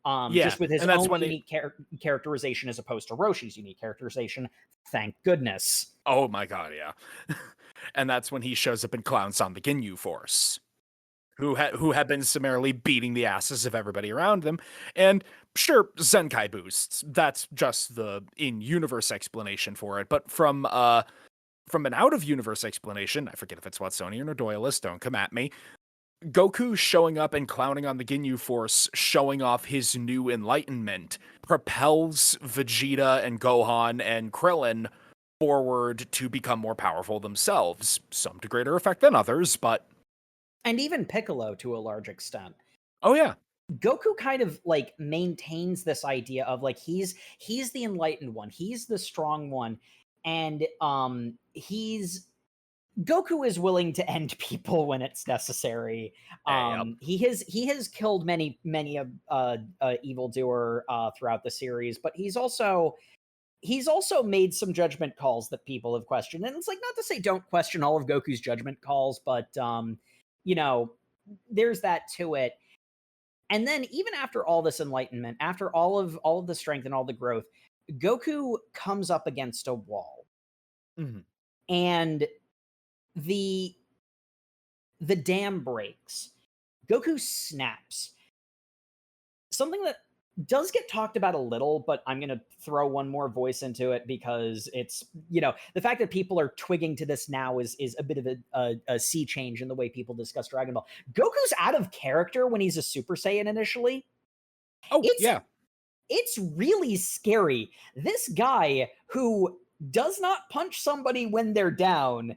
Yeah, Just with his and that's own when it unique characterization as opposed to Roshi's unique characterization. Thank goodness. oh my god, yeah. And that's when he shows up and clowns on the Ginyu Force, who had been summarily beating the asses of everybody around them. And sure, Zenkai boosts. That's just the in-universe explanation for it. But from an out-of-universe explanation, I forget if it's Watsonian or Doyleist, don't come at me. Goku showing up and clowning on the Ginyu Force, showing off his new enlightenment, propels Vegeta and Gohan and Krillin forward to become more powerful themselves. Some to greater effect than others, but And even Piccolo to a large extent. oh yeah. Goku kind of like maintains this idea of like he's the enlightened one, he's the strong one, and he's Goku is willing to end people when it's necessary. Yep. He has killed many a evildoer throughout the series, but he's also made some judgment calls that people have questioned. And it's like not to say don't question all of Goku's judgment calls, but you know, there's that to it. And then even after all this enlightenment, after all of the strength and all the growth, Goku comes up against a wall. Mhm. And the the dam breaks. Goku snaps. Something that does get talked about a little, but I'm going to throw one more voice into it because it's, the fact that people are twigging to this now is a bit of a sea change in the way people discuss Dragon Ball. Goku's out of character when he's a Super Saiyan initially. Oh, It's yeah. it's really scary. This guy who does not punch somebody when they're down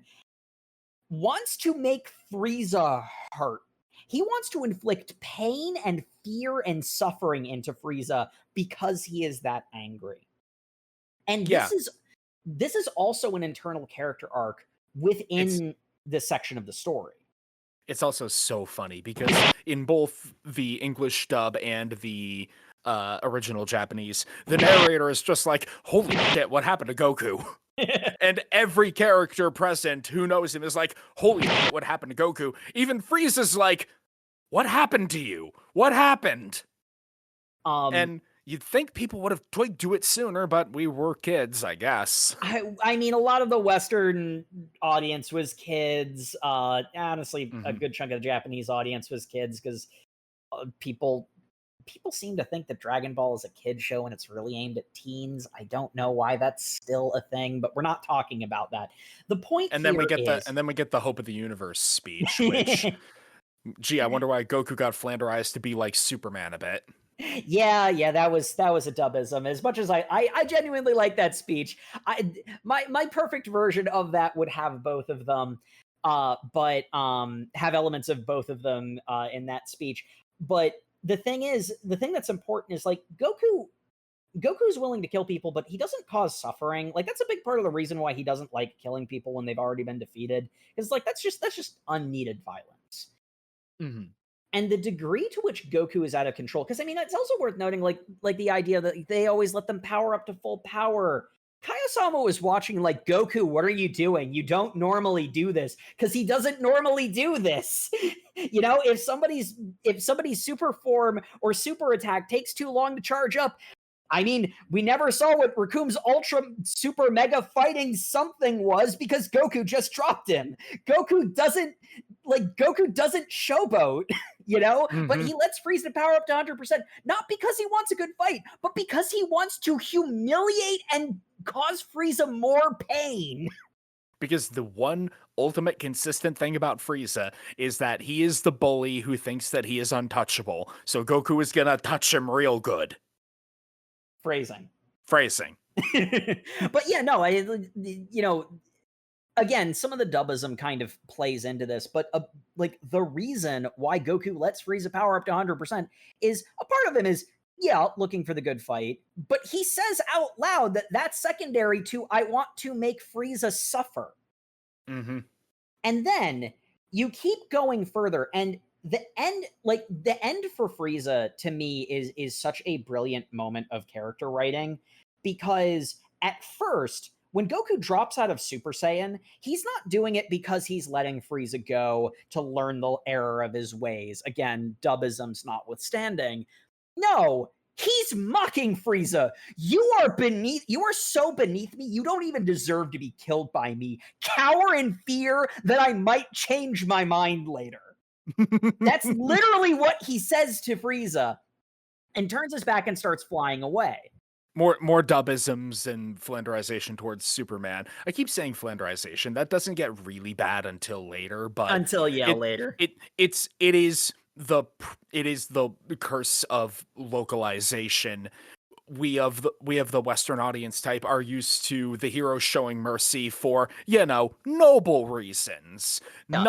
wants to make Frieza hurt. He wants to inflict pain and fear and suffering into Frieza because he is that angry. And Yeah. this is also an internal character arc It's within this section of the story. it's also so funny because in both the English dub and the original Japanese, the narrator is just like, "Holy shit, what happened to Goku?" And every character present who knows him is like, "Holy shit, what happened to Goku?" Even Frieza's like, "What happened to you? What happened?" um And you'd think people would have twigged to it sooner, but we were kids, I guess. I mean, a lot of the Western audience was kids. Honestly, a Mhm. good chunk of the Japanese audience was kids because people seem to think that Dragon Ball is a kid show and it's really aimed at teens. I don't know why that's still a thing, but we're not talking about that. The point And then we here get is the Hope of the Universe speech, which, gee, I wonder why Goku got flanderized to be like Superman a bit. yeah, that was a dubism. As much as I genuinely like that speech, my perfect version of that would have both of them, but have elements of both of them in that speech. But the thing that's important is like Goku's willing to kill people, but he doesn't cause suffering. Like that's a big part of the reason why he doesn't like killing people when they've already been defeated. Is like that's just unneeded violence. Mhm. And the degree to which Goku is out of control, because I mean, it's also worth noting, like the idea that they always let them power up to full power. Kaiosama was watching like, Goku, what are you doing? You don't normally do this, because he doesn't normally do this. If somebody's super form or super attack takes too long to charge up, I mean, we never saw what Rakum's ultra super mega fighting something was because Goku just dropped him. Goku doesn't showboat, but Mhm. he lets Frieza power up to 100%, not because he wants a good fight, but because he wants to humiliate and cause Frieza more pain. Because the one ultimate consistent thing about Frieza is that he is the bully who thinks that he is untouchable. So Goku is gonna touch him real good. Phrasing. Phrasing. But yeah, no, again, some of the dubism kind of plays into this, but like the reason why Goku lets Frieza power up to 100% is a part of him is, yeah, looking for the good fight, but he says out loud that that's secondary to I want to make Frieza suffer. Mhm. And then you keep going further, and the end for Frieza to me is such a brilliant moment of character writing, because at first when Goku drops out of Super Saiyan, he's not doing it because he's letting Frieza go to learn the error of his ways. Again, dubisms notwithstanding. No, he's mocking Frieza. You are so beneath me. You don't even deserve to be killed by me. Cower in fear that I might change my mind later. That's literally what he says to Frieza, and turns his back and starts flying away. More dubisms and flanderization towards Superman. I keep saying flanderization. That doesn't get really bad until later, but Until, yeah, it later. it is the curse of localization. We of the Western audience type are used to the hero showing mercy for, noble reasons. Yeah.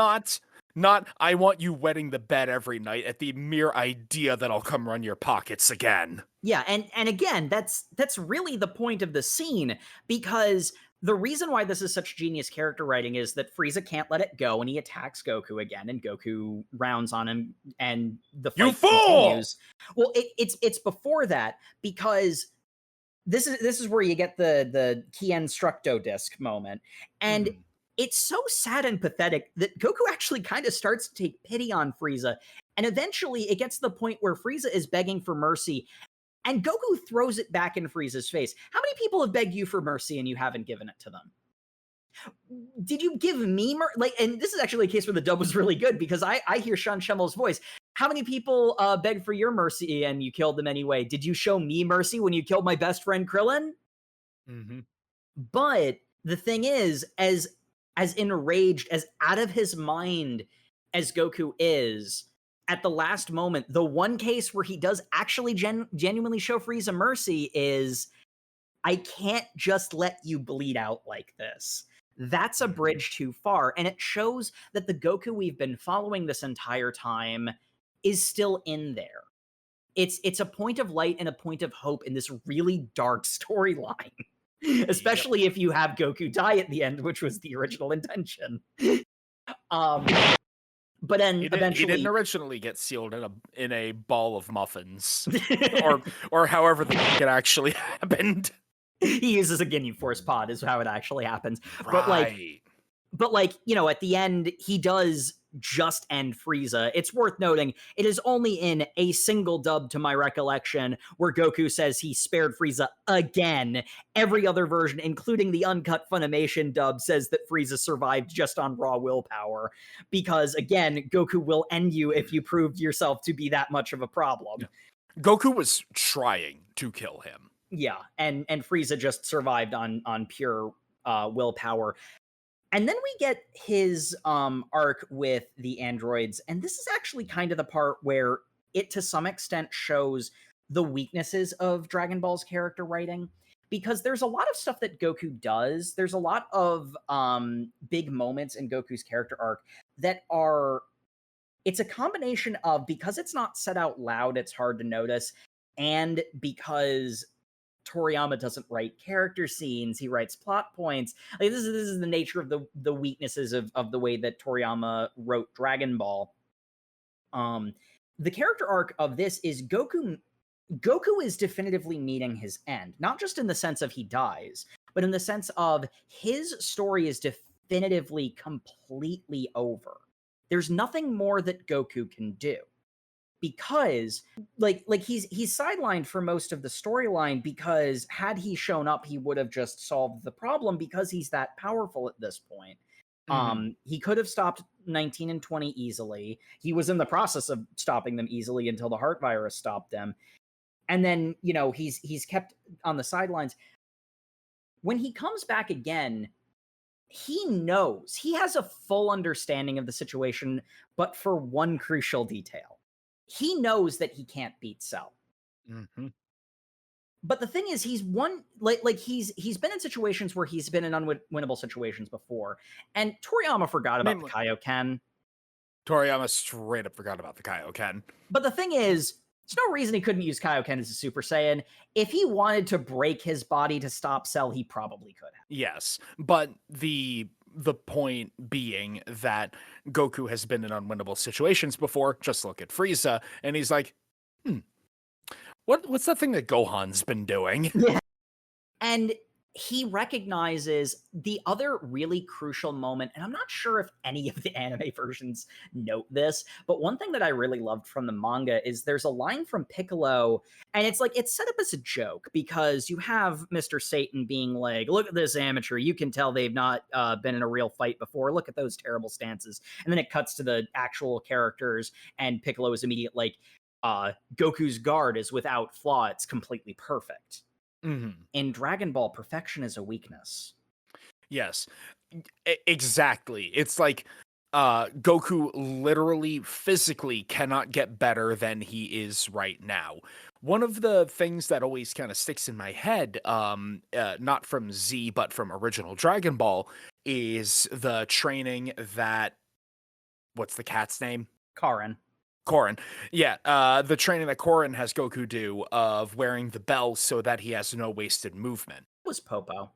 Not I want you wetting the bed every night at the mere idea that I'll come run your pockets again. Yeah, and again, that's really the point of the scene, because the reason why this is such genius character writing is that Frieza can't let it go and he attacks Goku again, and Goku rounds on him and the You fight fool! continues. Well, it's before that, because this is where you get the Kien Structo disc moment. And Mhm. it's so sad and pathetic that Goku actually kind of starts to take pity on Frieza. And eventually it gets to the point where Frieza is begging for mercy and Goku throws it back in Frieza's face. How many people have begged you for mercy and you haven't given it to them? Did you give me like? And this is actually a case where the dub was really good because I hear Sean Schemmel's voice. How many people begged for your mercy and you killed them anyway? Did you show me mercy when you killed my best friend Krillin? Mm-hmm. But the thing is, as enraged, as out of his mind as Goku is, at the last moment, the one case where he does actually genuinely show Frieza mercy is, I can't just let you bleed out like this. That's a bridge too far. And it shows that the Goku we've been following this entire time is still in there. It's a point of light and a point of hope in this really dark storyline. Yep. Especially if you have Goku die at the end, which was the original intention. Um, but then He didn't eventually originally get sealed in a ball of muffins, or however it actually happened. he uses a Ginyu Force pod is how it actually happens. Right. But like, you know, at the end, he does just end Frieza. It's worth noting, it is only in a single dub to my recollection where Goku says he spared Frieza again. Every other version, including the uncut Funimation dub, says that Frieza survived just on raw willpower. Because again, Goku will end you if you proved yourself to be that much of a problem. Goku was trying to kill him. Yeah, and Frieza just survived on pure willpower. And then we get his arc with the androids, and this is actually kind of the part where it to some extent shows the weaknesses of Dragon Ball's character writing, because there's a lot of stuff that Goku does. There's a lot of big moments in Goku's character arc that are, it's a combination of, because it's not said out loud, it's hard to notice, and because Toriyama doesn't write character scenes, he writes plot points. Like this is the nature of the weaknesses of the way that Toriyama wrote Dragon Ball. The character arc of this is Goku is definitively meeting his end, not just in the sense of he dies, but in the sense of his story is definitively completely over. There's nothing more that Goku can do, because like he's sidelined for most of the storyline, because had he shown up he would have just solved the problem, because he's that powerful at this point. He could have stopped 19 and 20 easily. He was in the process of stopping them easily until the heart virus stopped them. And then, you know, he's kept on the sidelines. When he comes back again, he knows, he has a full understanding of the situation, but for one crucial detail. He knows that he can't beat Cell. Mm-hmm. But the thing is, he's won, like he's been in situations where he's been in unwinnable situations before, and Toriyama forgot about the Kaioken. Toriyama straight up forgot about the Kaioken. But the thing is, there's no reason he couldn't use Kaioken as a Super Saiyan. If he wanted to break his body to stop Cell, he probably could have. Yes, but the point being that Goku has been in unwinnable situations before. Just look at Frieza, and he's like, what's that thing that Gohan's been doing? Yeah. And he recognizes the other really crucial moment, and I'm not sure if any of the anime versions note this, but one thing that I really loved from the manga is there's a line from Piccolo, and it's like, it's set up as a joke, because you have Mr. Satan being like, look at this amateur, you can tell they've not been in a real fight before, look at those terrible stances. And then it cuts to the actual characters, and Piccolo is immediate like, Goku's guard is without flaw, it's completely perfect. In Dragon Ball, perfection is a weakness. Yes, exactly. It's like Goku literally physically cannot get better than he is right now. One of the things that always kind of sticks in my head, not from Z, but from original Dragon Ball, is the training that, what's the cat's name? Korin. Yeah, the training that Korin has Goku do of wearing the bell so that he has no wasted movement. It was Popo.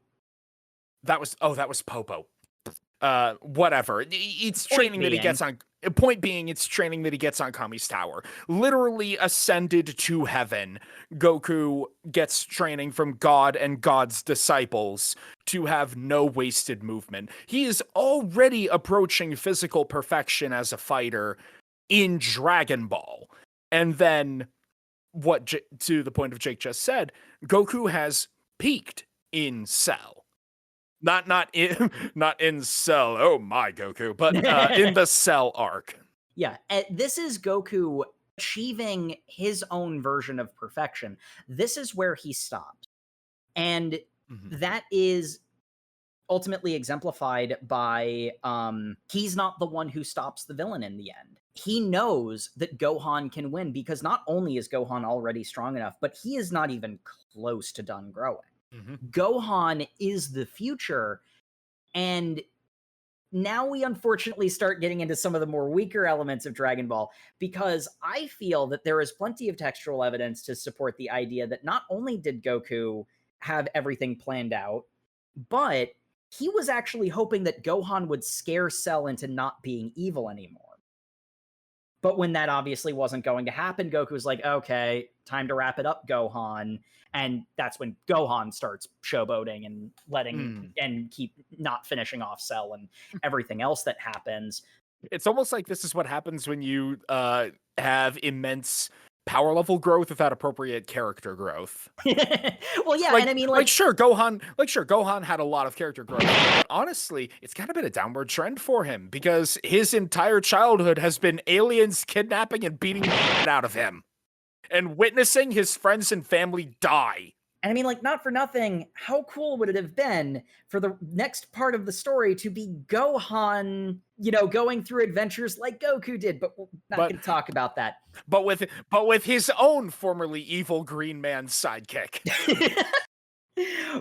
That was Popo. Whatever. It's training that he gets on. Point being, it's training that he gets on Kami's tower. Literally ascended to heaven. Goku gets training from God and God's disciples to have no wasted movement. He is already approaching physical perfection as a fighter in Dragon Ball. And then, to the point of Jake just said, Goku has peaked in Cell. Not in not in Cell. Oh my Goku, but in the Cell arc. Yeah, this is Goku achieving his own version of perfection. This is where he stopped. And that is ultimately exemplified by he's not the one who stops the villain in the end. He knows that Gohan can win because not only is Gohan already strong enough, but he is not even close to done growing. Gohan is the future, and now we unfortunately start getting into some of the more weaker elements of Dragon Ball, because I feel that there is plenty of textual evidence to support the idea that not only did Goku have everything planned out, but he was actually hoping that Gohan would scare Cell into not being evil anymore. But when that obviously wasn't going to happen, Goku was like, okay, time to wrap it up, Gohan. And that's when Gohan starts showboating and letting and keep not finishing off Cell and everything else that happens. It's almost like this is what happens when you have immense power level growth without appropriate character growth. Well, yeah, and I mean, Gohan had a lot of character growth, but honestly, it's kind of been a downward trend for him because his entire childhood has been aliens kidnapping and beating the out of him, and witnessing his friends and family die. And I mean, like, not for nothing, how cool would it have been for the next part of the story to be Gohan, going through adventures like Goku did? But we're not going to talk about that. But with his own formerly evil Green Man sidekick.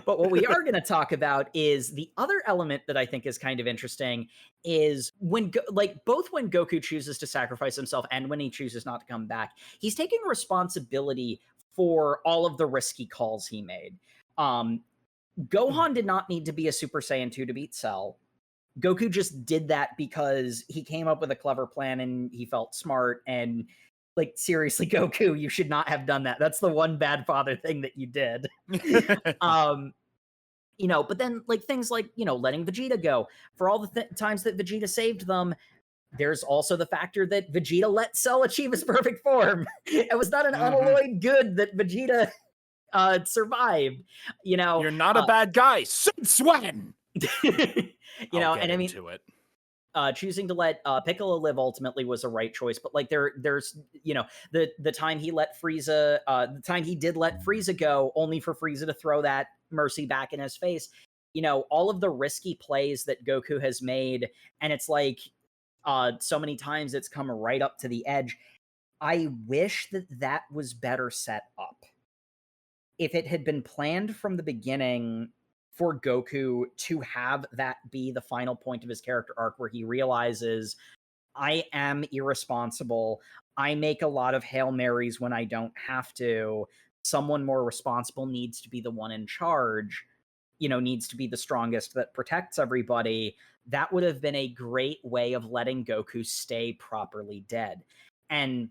But what we are going to talk about is the other element that I think is kind of interesting is both when Goku chooses to sacrifice himself and when he chooses not to come back, he's taking responsibility for all of the risky calls he made. Gohan did not need to be a Super Saiyan 2 to beat Cell. Goku just did that because he came up with a clever plan and he felt smart. And seriously, Goku, you should not have done that. That's the one bad father thing that you did. But then things like, letting Vegeta go for all the times that Vegeta saved them. There's also the factor that Vegeta let Cell achieve his perfect form. It was not an unalloyed good that Vegeta survived. You're not a bad guy. Sweating. And I mean, choosing to let Piccolo live ultimately was a right choice, but there's the time he let Frieza, the time he did let Frieza go, only for Frieza to throw that mercy back in his face. All of the risky plays that Goku has made, and it's so many times it's come right up to the edge. I wish that was better set up. If it had been planned from the beginning for Goku to have that be the final point of his character arc where he realizes, I am irresponsible. I make a lot of Hail Marys when I don't have to. Someone more responsible needs to be the one in charge, needs to be the strongest that protects everybody. That would have been a great way of letting Goku stay properly dead. And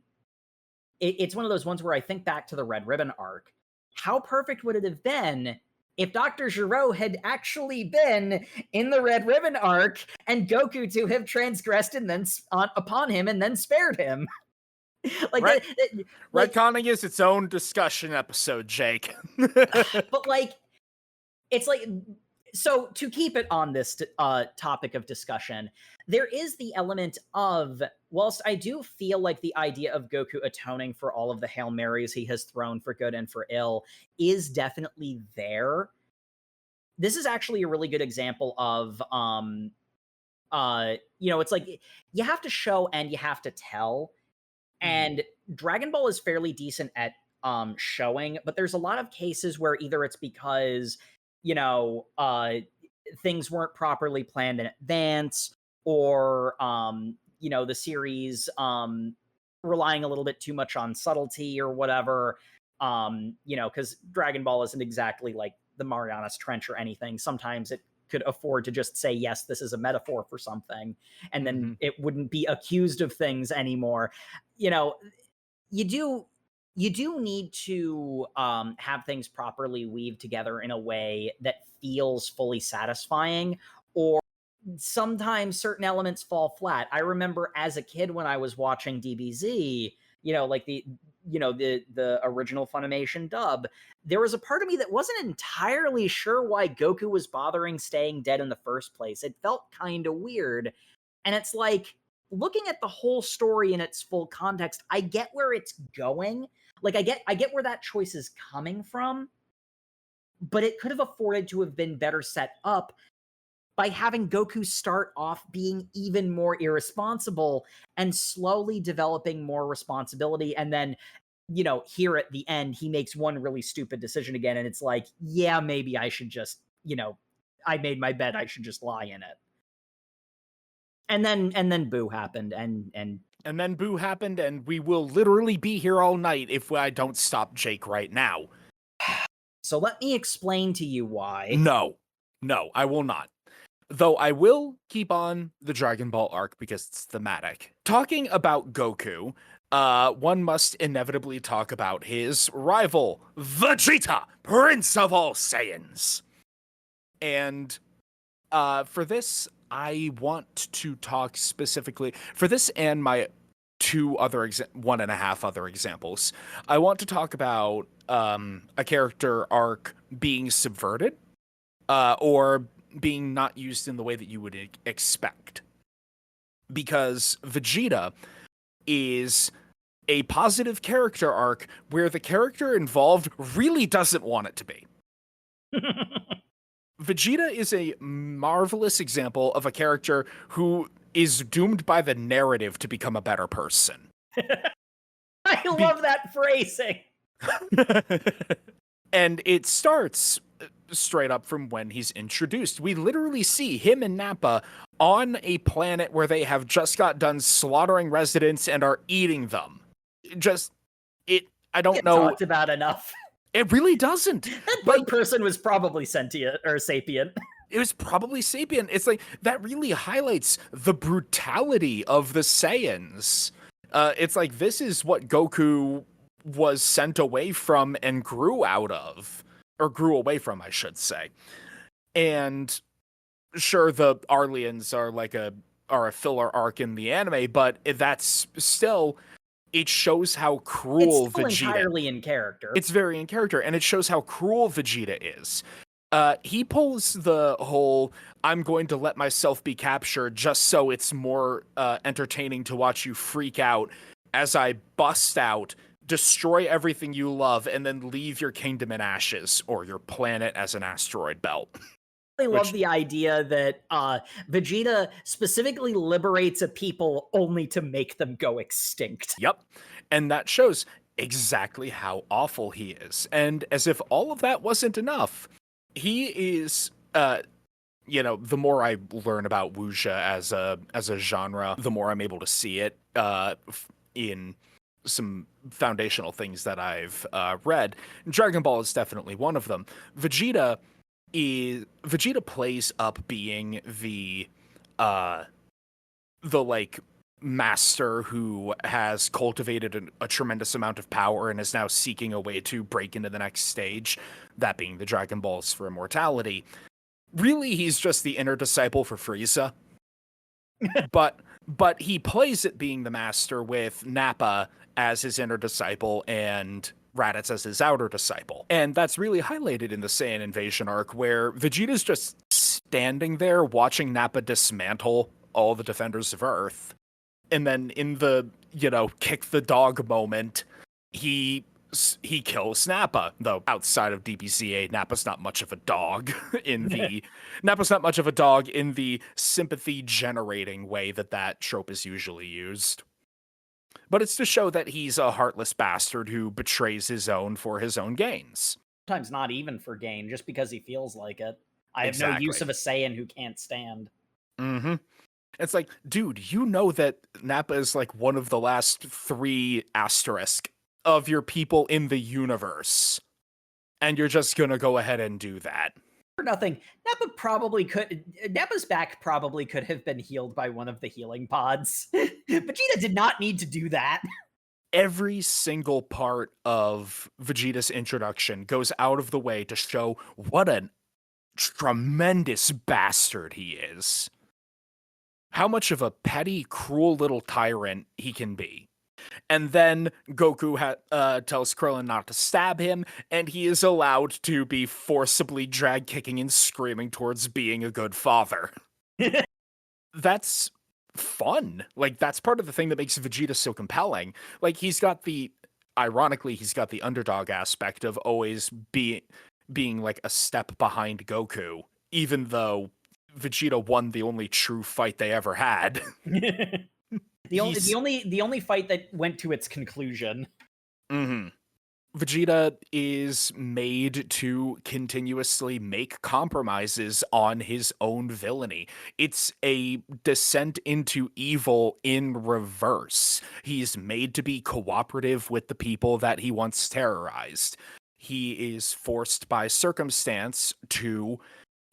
it's one of those ones where I think back to the Red Ribbon arc. How perfect would it have been if Dr. Gero had actually been in the Red Ribbon arc and Goku to have transgressed and then upon him and then spared him? Retconning is its own discussion episode, Jake. But it's so to keep it on this topic of discussion, there is the element of, whilst I do feel like the idea of Goku atoning for all of the Hail Marys he has thrown for good and for ill is definitely there. This is actually a really good example of, it's you have to show and you have to tell. And Dragon Ball is fairly decent at showing, but there's a lot of cases where either it's because things weren't properly planned in advance, or the series relying a little bit too much on subtlety or whatever. Because Dragon Ball isn't exactly like the Marianas Trench or anything. Sometimes it could afford to just say, yes, this is a metaphor for something, and then Mhm. it wouldn't be accused of things anymore. You know, you do you do need to have things properly weaved together in a way that feels fully satisfying, or sometimes certain elements fall flat. I remember as a kid when I was watching DBZ, like the original Funimation dub, there was a part of me that wasn't entirely sure why Goku was bothering staying dead in the first place. It felt kind of weird. And it's like, looking at the whole story in its full context, I get where it's going. Like I get where that choice is coming from, but it could have afforded to have been better set up by having Goku start off being even more irresponsible and slowly developing more responsibility. And then, here at the end, he makes one really stupid decision again. And it's like, yeah, maybe I should just, I made my bed. I should just lie in it. And then Boo happened. And And then Boo happened, and we will literally be here all night if I don't stop Jake right now. so let me explain to you why. No, I will not. Though I will keep on the Dragon Ball arc because it's thematic. Talking about Goku, one must inevitably talk about his rival, Vegeta, Prince of all Saiyans. And for this, I want to talk specifically for this and my one and a half other examples. I want to talk about a character arc being subverted, or being not used in the way that you would expect. Because Vegeta is a positive character arc where the character involved really doesn't want it to be. Vegeta is a marvelous example of a character who is doomed by the narrative to become a better person. I love that phrasing. And it starts straight up from when he's introduced. We literally see him and Nappa on a planet where they have just got done slaughtering residents and are eating them. I don't know. Talked about enough. It really doesn't. That big person was probably sentient or sapient. It was probably sapient. It's like that really highlights the brutality of the Saiyans. It's like this is what Goku was sent away from and grew out of, or grew away from, I should say. And sure, the Arlians are a filler arc in the anime, but that's still, it shows how cruel It's still Vegeta. entirely in character. It's very in character, and it shows how cruel Vegeta is. He pulls the whole, I'm going to let myself be captured just so it's more entertaining to watch you freak out as I bust out, destroy everything you love, and then leave your kingdom in ashes, or your planet as an asteroid belt. I love the idea that Vegeta specifically liberates a people only to make them go extinct. Yep. And that shows exactly how awful he is. And as if all of that wasn't enough, he is, the more I learn about wuxia as a genre, the more I'm able to see it in some foundational things that I've read. Dragon Ball is definitely one of them. Vegeta plays up being the like master who has cultivated a tremendous amount of power and is now seeking a way to break into the next stage, that being the Dragon Balls for immortality. Really, he's just the inner disciple for Frieza. but he plays it being the master with Nappa as his inner disciple and Raditz as his outer disciple. And that's really highlighted in the Saiyan invasion arc, where Vegeta's just standing there watching Nappa dismantle all the defenders of Earth. And then in the, kick the dog moment, he kills Nappa. Though outside of DBCA, Nappa's not much of a dog in the sympathy generating way that trope is usually used. But it's to show that he's a heartless bastard who betrays his own for his own gains. Sometimes not even for gain, just because he feels like it. I have no use of a Saiyan who can't stand. Mm-hmm. It's like, dude, you know that Nappa is like one of the last 3 asterisk of your people in the universe. And you're just gonna go ahead and do that. for nothing, Nappa's back probably could have been healed by one of the healing pods. Vegeta did not need to do that. Every single part of Vegeta's introduction goes out of the way to show what a tremendous bastard he is. How much of a petty, cruel little tyrant he can be. And then Goku tells Krillin not to stab him, and he is allowed to be forcibly drag kicking and screaming towards being a good father. That's fun. Like, that's part of the thing that makes Vegeta so compelling. Like, ironically, he's got the underdog aspect of always being like a step behind Goku, even though Vegeta won the only true fight they ever had. The only fight that went to its conclusion. Mm-hmm. Vegeta is made to continuously make compromises on his own villainy. It's a descent into evil in reverse. He's made to be cooperative with the people that he once terrorized. He is forced by circumstance to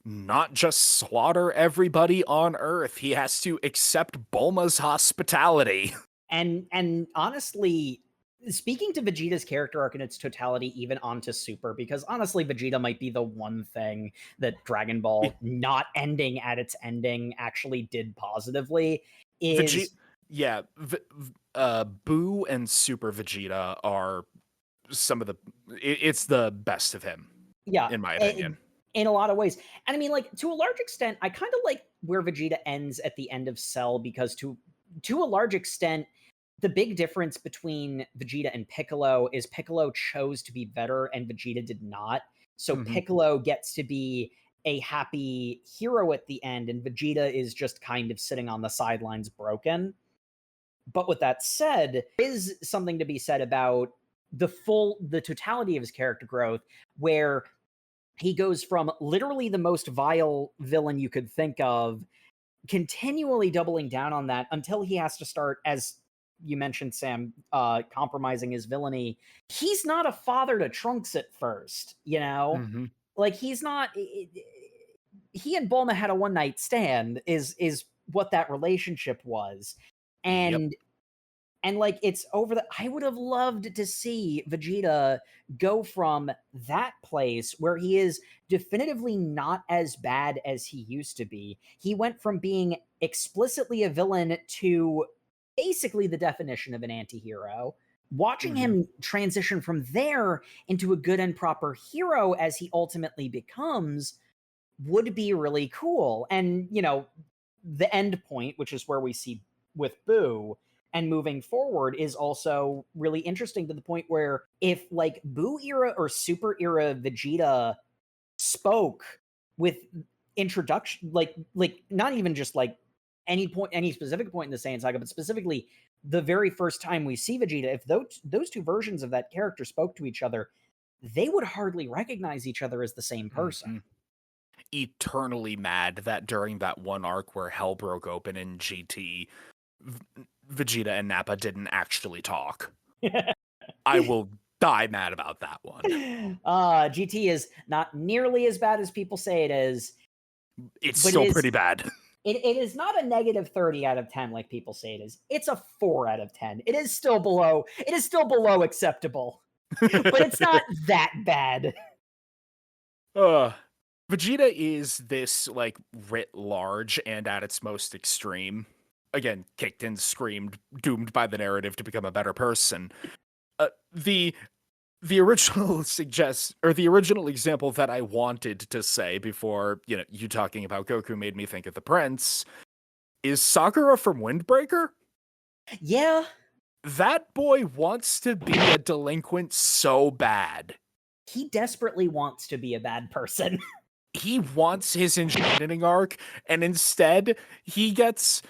not just slaughter everybody on Earth. He has to accept Bulma's hospitality. And honestly, speaking to Vegeta's character arc in its totality, even onto Super, because honestly, Vegeta might be the one thing that Dragon Ball not ending at its ending actually did positively. Boo and Super Vegeta are some of it's the best of him. Yeah, in my opinion. In a lot of ways. And I mean, like, to a large extent, I kind of like where Vegeta ends at the end of Cell, because to a large extent, the big difference between Vegeta and Piccolo is Piccolo chose to be better and Vegeta did not. So Piccolo gets to be a happy hero at the end, and Vegeta is just kind of sitting on the sidelines broken. But with that said, there is something to be said about the totality of his character growth, where he goes from literally the most vile villain you could think of, continually doubling down on that until he has to start, as you mentioned, Sam, compromising his villainy. He's not a father to Trunks at first, you know? Like, he's not... He and Bulma had a one-night stand, is what that relationship was. And... And like, it's over I would have loved to see Vegeta go from that place where he is definitively not as bad as he used to be. He went from being explicitly a villain to basically the definition of an anti-hero. Watching him transition from there into a good and proper hero as he ultimately becomes would be really cool. And, you know, the end point, which is where we see with Boo, and moving forward, is also really interesting, to the point where if like Boo era or Super era Vegeta spoke with introduction, like not even just like any specific point in the Saiyan saga, but specifically the very first time we see Vegeta, if those two versions of that character spoke to each other, they would hardly recognize each other as the same person. Eternally mad that during that one arc where hell broke open in GT, Vegeta and Nappa didn't actually talk. I will die mad about that one. GT is not nearly as bad as people say it is. It's still pretty bad. It is not a negative 30 out of 10 like people say it is. It's a 4 out of 10. It is still below acceptable. But it's not that bad. Vegeta is this, like, writ large and at its most extreme. Again, kicked and screamed, doomed by the narrative to become a better person. The original the original example that I wanted to say before, you talking about Goku made me think of the Prince, is Sakura from Windbreaker. Yeah. That boy wants to be a delinquent so bad. He desperately wants to be a bad person. He wants his engineering arc, and instead he goes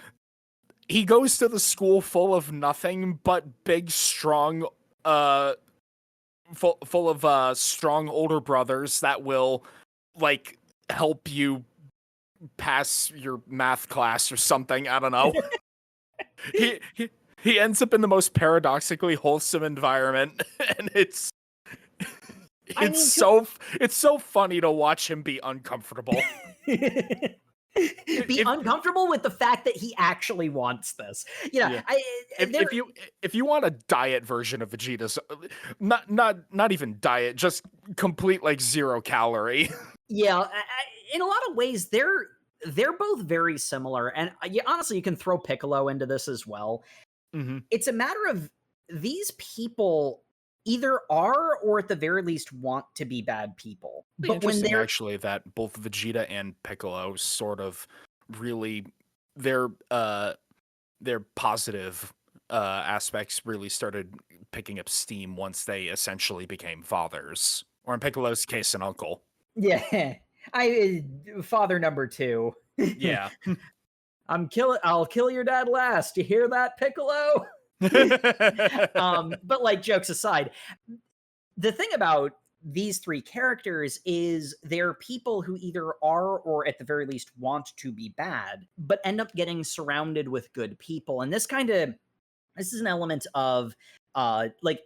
to the school full of nothing but big, strong, full of strong older brothers that will, like, help you pass your math class or something. I don't know. He ends up in the most paradoxically wholesome environment, and I It's mean, it's so funny to watch him be uncomfortable. be If uncomfortable with the fact that he actually wants this. You know, yeah. there. If you want a diet version of Vegeta's, not even diet, just complete like 0 calorie. Yeah, in a lot of ways, they're both very similar, and honestly, you can throw Piccolo into this as well. hmm It's a matter of these people either are or at the very least want to be bad people, but when Interesting, they're actually, that both Vegeta and Piccolo sort of really their uh their positive aspects really started picking up steam once they essentially became fathers, or in Piccolo's case, an uncle. yeah, I father number two. Yeah. I'll kill your dad last. You hear that, Piccolo? But like jokes aside, the thing about these three characters is they're people who either are or at the very least want to be bad, but end up getting surrounded with good people. And this is an element of like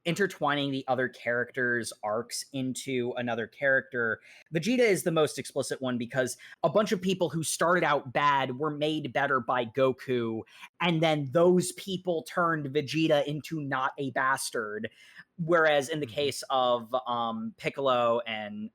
intertwining the other characters' arcs into another character. Vegeta is the most explicit one because a bunch of people who started out bad were made better by Goku, and then those people turned Vegeta into not a bastard. Whereas in the Mhm. case of Piccolo and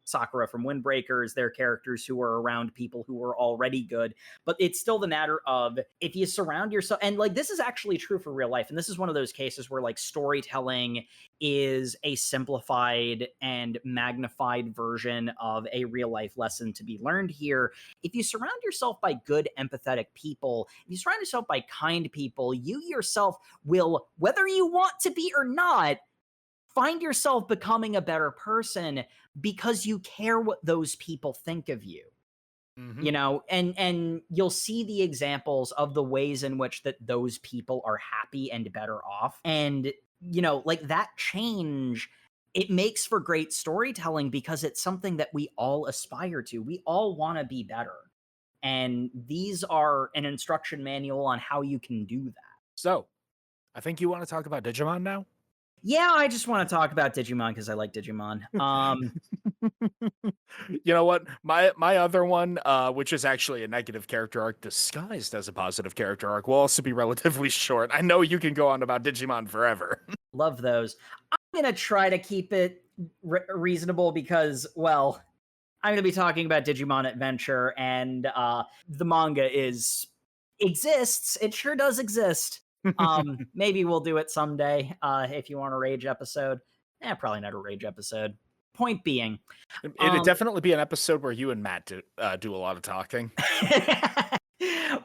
Sakura from Windbreakers, they're characters who are around people who are already good. But it's still the matter of if you surround yourself, and like this is actually true for real life. And this is one of those cases where like storytelling is a simplified and magnified version of a real life lesson to be learned here. If you surround yourself by good, empathetic people, if you surround yourself by kind people, you yourself will, whether you want to be or not, find yourself becoming a better person because you care what those people think of you. Mhm. You know, and you'll see the examples of the ways in which that those people are happy and better off. And you know, like that change, it makes for great storytelling because it's something that we all aspire to. We all want to be better. And these are an instruction manual on how you can do that. So, I think you want to talk about Digimon now? Yeah, I just want to talk about Digimon because I like Digimon. You know what? My other one, which is actually a negative character arc disguised as a positive character arc, will also be relatively short. I know you can go on about Digimon forever. Love those. I'm going to try to keep it reasonable because, well, I'm going to be talking about Digimon Adventure, and the manga exists. It sure does exist. Maybe we'll do it someday if you want a rage episode. Probably not a rage episode. Point being, It'd um, definitely be an episode where you and Matt do a lot of talking.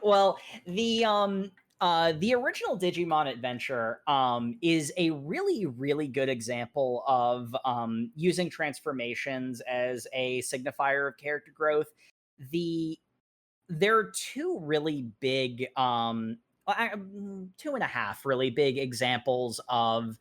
well, the original Digimon Adventure is a really, really good example of using transformations as a signifier of character growth. The There are two really big, two and a half really big examples of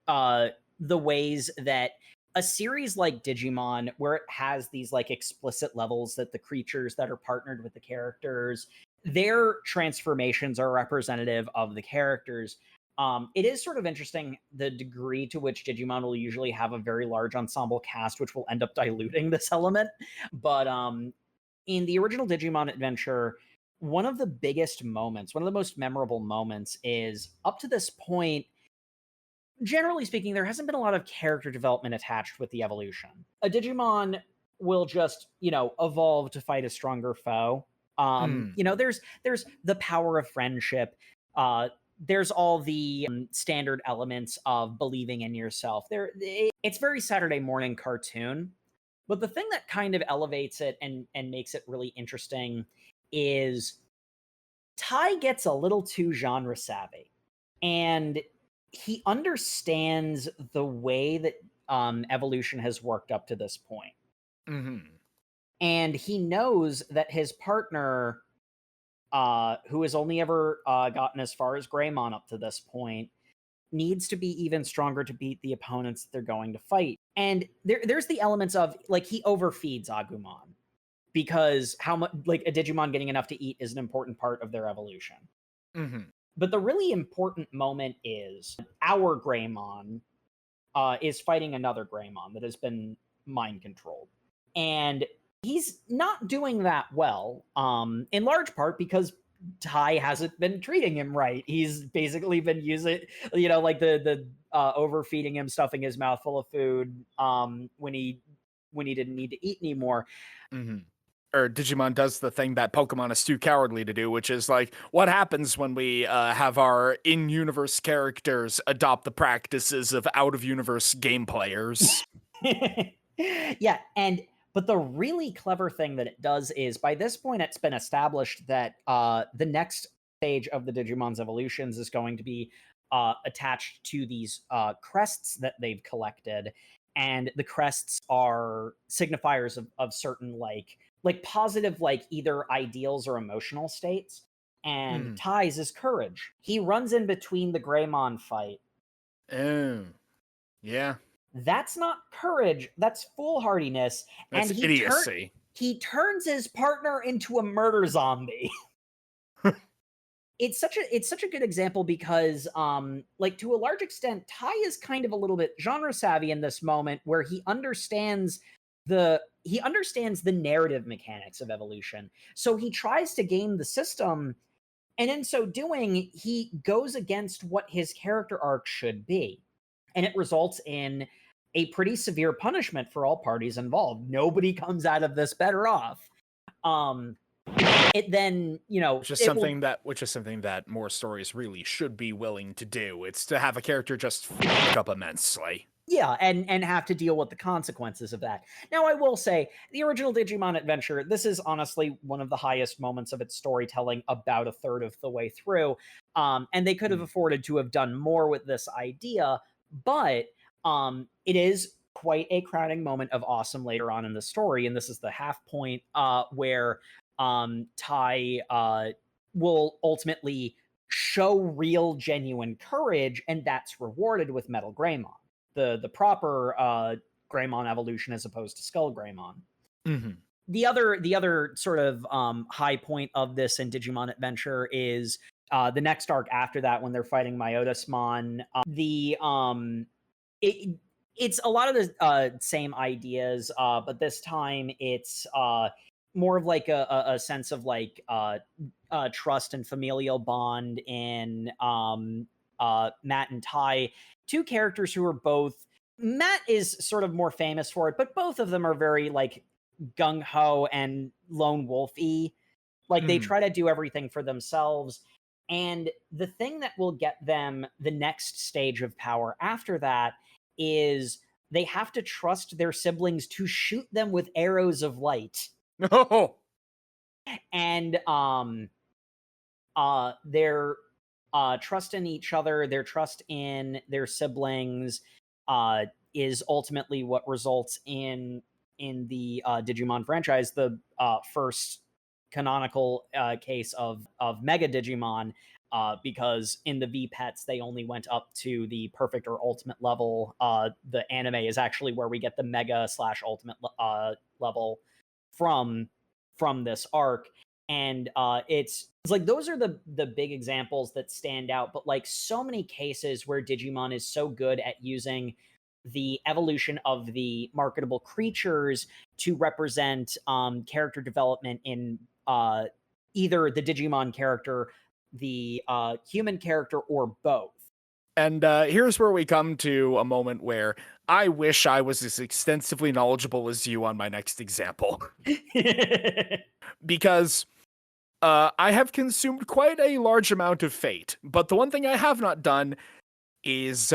the ways that a series like Digimon, where it has these like explicit levels that the creatures that are partnered with the characters, their transformations are representative of the characters. It is sort of interesting the degree to which Digimon will usually have a very large ensemble cast, which will end up diluting this element. But in the original Digimon Adventure, one of the biggest moments, one of the most memorable moments is up to this point, generally speaking, there hasn't been a lot of character development attached with the evolution. A Digimon will just, you know, evolve to fight a stronger foe. Mm. You know, there's the power of friendship. There's all the standard elements of believing in yourself. It's very Saturday morning cartoon. But the thing that kind of elevates it and makes it really interesting is Ty gets a little too genre savvy, and he understands the way that evolution has worked up to this point. hmm And he knows that his partner, who has only ever gotten as far as Greymon up to this point, needs to be even stronger to beat the opponents that they're going to fight. And there's the elements of like he overfeeds Agumon because how much like a Digimon getting enough to eat is an important part of their evolution. hmm But the really important moment is our Greymon is fighting another Greymon that has been mind controlled, and he's not doing that well. In large part because Tai hasn't been treating him right. He's basically been using, like the overfeeding him, stuffing his mouth full of food when he didn't need to eat anymore. Mm-hmm. Or Digimon does the thing that Pokemon is too cowardly to do, which is like, what happens when we have our in-universe characters adopt the practices of out-of-universe game players? Yeah, but the really clever thing that it does is by this point it's been established that the next stage of the Digimon's evolutions is going to be attached to these crests that they've collected, and the crests are signifiers of certain like positive like either ideals or emotional states. And Mm. Tai's is courage. He runs in between the Greymon fight. Oh, yeah. That's not courage, that's foolhardiness, and That's idiocy. he turns his partner into a murder zombie. It's such a good example because like to a large extent Tai is kind of a little bit genre savvy in this moment where he understands the narrative mechanics of evolution. So he tries to game the system, and in so doing he goes against what his character arc should be. And it results in a pretty severe punishment for all parties involved. Nobody comes out of this better off. Um, it then, Which is it will, something that more stories really should be willing to do. It's to have a character just fuck up immensely. yeah, and have to deal with the consequences of that. Now, I will say, the original Digimon Adventure, this is honestly one of the highest moments of its storytelling, about a third of the way through. And they could have afforded to have done more with this idea, but it is quite a crowning moment of awesome later on in the story. And this is the half point where Tai will ultimately show real, genuine courage, and that's rewarded with Metal Greymon, the proper Greymon evolution as opposed to Skull Greymon. Mm-hmm. The other sort of high point of this in Digimon Adventure is the next arc after that when they're fighting Myotismon. It's a lot of the same ideas, but this time it's more of like a sense of like trust and familial bond in Matt and Tai, two characters who are both. Matt is sort of more famous for it, but both of them are very like gung ho and lone wolf-y. Like they try to do everything for themselves. And the thing that will get them the next stage of power after that is they have to trust their siblings to shoot them with arrows of light. Oh, And their trust in each other, their trust in their siblings, is ultimately what results in the Digimon franchise, the first canonical case of Mega Digimon. Because in the V Pets they only went up to the perfect or ultimate level. The anime is actually where we get the Mega / ultimate level from this arc. And it's like those are the big examples that stand out, but like so many cases where Digimon is so good at using the evolution of the marketable creatures to represent character development in either the Digimon character, the human character, or both. and here's where we come to a moment where I wish I was as extensively knowledgeable as you on my next example. Because I have consumed quite a large amount of Fate, but the one thing I have not done is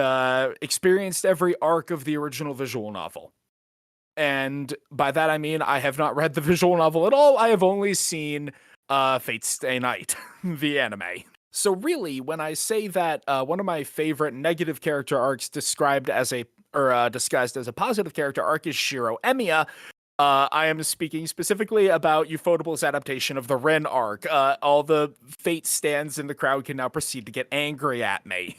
experienced every arc of the original visual novel. And by that I mean I have not read the visual novel at all. I have only seen Fate Stay Night, the anime. So really, when I say that one of my favorite negative character arcs disguised as a positive character arc is Shiro Emiya, I am speaking specifically about Ufotable's adaptation of the Ren arc. All the Fate stands in the crowd can now proceed to get angry at me.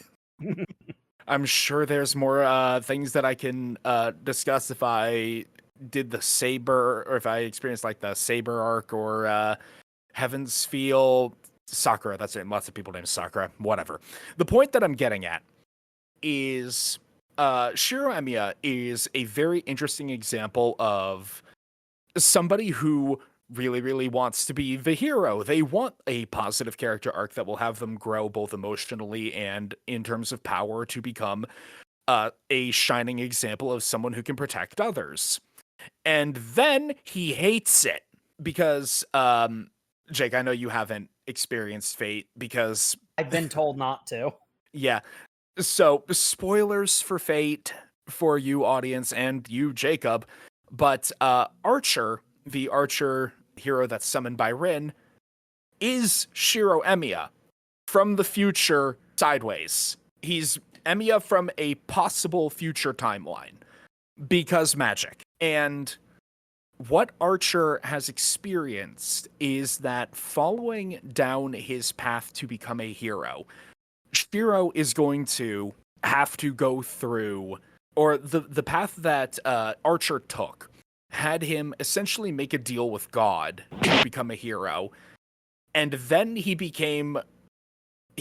I'm sure there's more things that I can discuss if I did the Saber, or if I experienced like the Saber arc or Heaven's Feel. Sakura, that's it. Lots of people named Sakura. Whatever. The point that I'm getting at is Shiro Emiya is a very interesting example of somebody who really, really wants to be the hero. They want a positive character arc that will have them grow both emotionally and in terms of power to become a shining example of someone who can protect others. And then he hates it because, Jake, I know you haven't experienced Fate because, I've been told not to. yeah. So, spoilers for Fate for you, audience, and you, Jacob. But Archer, the Archer hero that's summoned by Rin, is Shiro Emiya from the future sideways. He's Emiya from a possible future timeline because magic. And what Archer has experienced is that following down his path to become a hero, Shiro is going to have to go through, or the path that Archer took had him essentially make a deal with God to become a hero. And then he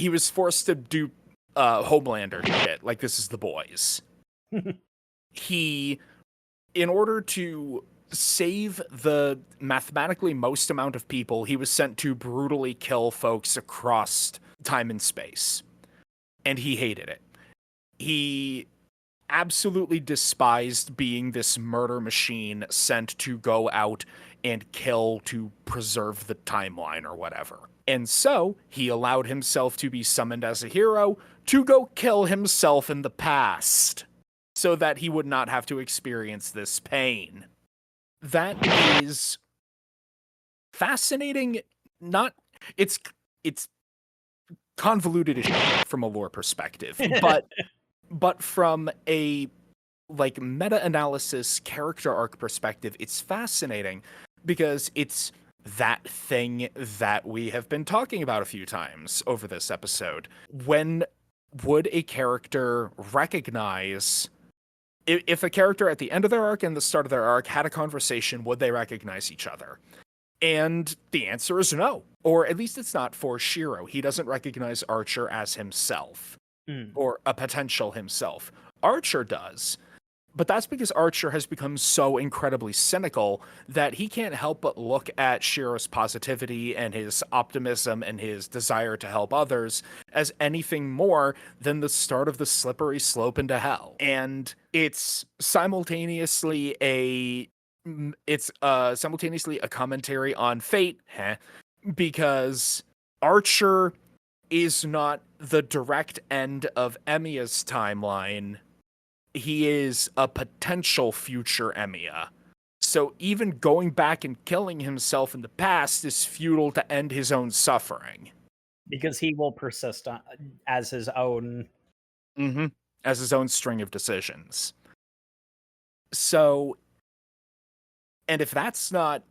was forced to do Homelander shit, like This Is the Boys. He, in order to save the mathematically most amount of people, he was sent to brutally kill folks across time and space. And he hated it. He absolutely despised being this murder machine sent to go out and kill to preserve the timeline or whatever. And so he allowed himself to be summoned as a hero to go kill himself in the past so that he would not have to experience this pain. That is fascinating. Not it's convoluted as shit from a lore perspective, but from a like meta-analysis character arc perspective, it's fascinating because it's that thing that we have been talking about a few times over this episode. When would a character recognize, if a character at the end of their arc and the start of their arc had a conversation, would they recognize each other? And the answer is no. Or at least it's not for Shiro. He doesn't recognize Archer as himself or a potential himself. Archer does. But that's because Archer has become so incredibly cynical that he can't help but look at Shiro's positivity and his optimism and his desire to help others as anything more than the start of the slippery slope into hell. And it's simultaneously a commentary on fate, because Archer is not the direct end of Emiya's timeline. He is a potential future Emiya. So even going back and killing himself in the past is futile to end his own suffering. Because he will persist as his own. As his own string of decisions. So, and if that's not,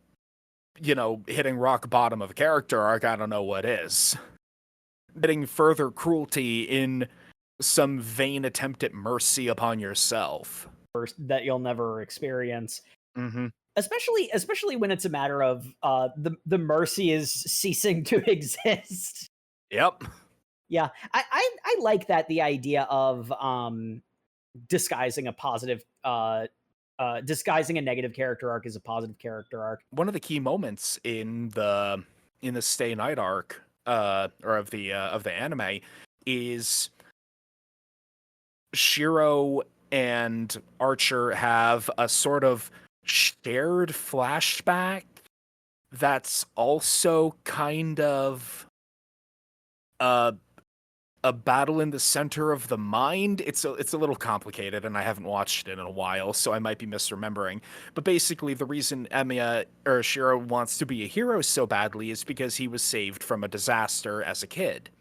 hitting rock bottom of a character arc, I don't know what is. Getting further cruelty in some vain attempt at mercy upon yourself That you'll never experience. Mm-hmm. Especially when it's a matter of the mercy is ceasing to exist. Yep. Yeah, I like that, the idea of disguising a positive disguising a negative character arc as a positive character arc. One of the key moments in the Stay Night arc, or of the anime, is Shiro and Archer have a sort of shared flashback that's also kind of a battle in the center of the mind. It's a little complicated, and I haven't watched it in a while, so I might be misremembering. But basically, the reason Emiya or Shiro wants to be a hero so badly is because he was saved from a disaster as a kid,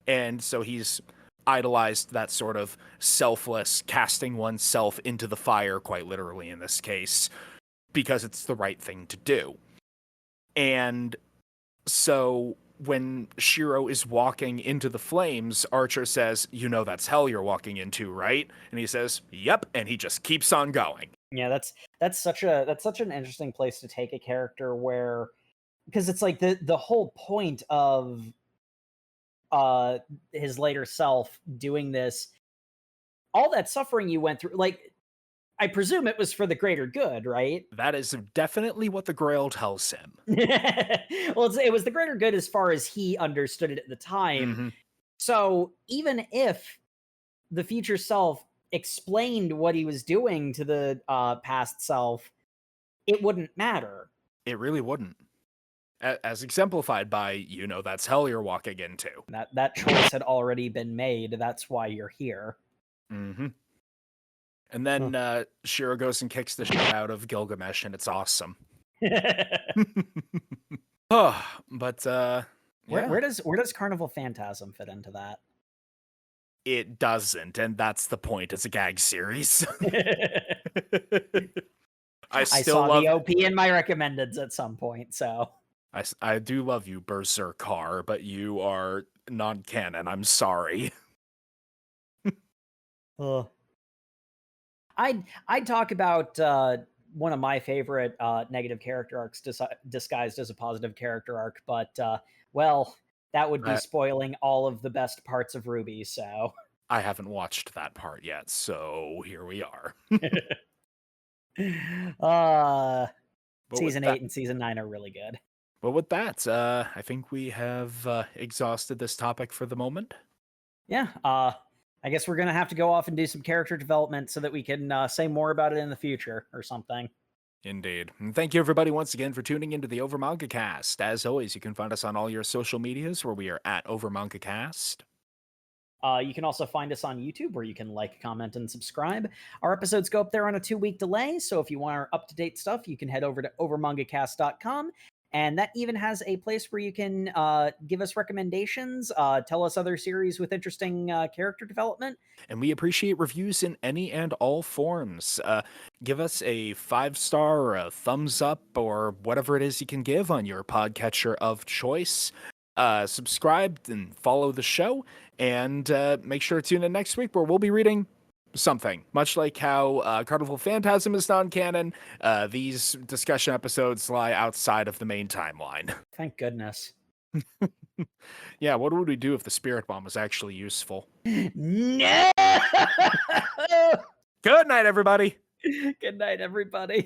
and so he's idolized that sort of selfless casting oneself into the fire, quite literally in this case, because it's the right thing to do. And so when Shiro is walking into the flames, Archer says, that's hell you're walking into, right? And he says, yep, and he just keeps on going. Yeah, that's such an interesting place to take a character, where, because it's like the whole point of his later self doing this all that suffering you went through, like, I presume it was for the greater good, right? That is definitely what the Grail tells him. Well, it was the greater good as far as he understood it at the time. Hmm. So even if the future self explained what he was doing to the past self, it wouldn't matter. It really wouldn't. As exemplified by, that's hell you're walking into. That choice had already been made. That's why you're here. Hmm. And Huh. then Shiro goes and kicks the shit out of Gilgamesh, and it's awesome. Oh, but yeah, Where does Carnival Phantasm fit into that? it doesn't, and that's the point. It's a gag series. I I still saw the love. OP in my recommendeds at some point, so I do love you, Berserkar, but you are non-canon. I'm sorry. ugh. I'd talk about one of my favorite negative character arcs disguised as a positive character arc, but well, that would be I, spoiling all of the best parts of Ruby. So, I haven't watched that part yet, so here we are. uh, But with season that, 8 and season 9 are really good. I think we have exhausted this topic for the moment. Yeah, I guess we're gonna have to go off and do some character development so that we can say more about it in the future or something. Indeed. And thank you, everybody, once again for tuning into the OverMangaCast. As always, you can find us on all your social medias where we are at OverMangaCast. You can also find us on YouTube where you can like, comment, and subscribe. Our episodes go up there on a 2-week delay, so if you want our up to date stuff, you can head over to overmangacast.com. And that even has a place where you can give us recommendations, tell us other series with interesting character development. And we appreciate reviews in any and all forms. Give us a 5-star or a thumbs up or whatever it is you can give on your podcatcher of choice. Subscribe and follow the show, and make sure to tune in next week where we'll be reading something. Much like how Carnival Phantasm is non-canon, these discussion episodes lie outside of the main timeline. Thank goodness. Yeah, what would we do if the spirit bomb was actually useful? No! Good night, everybody. Good night, everybody.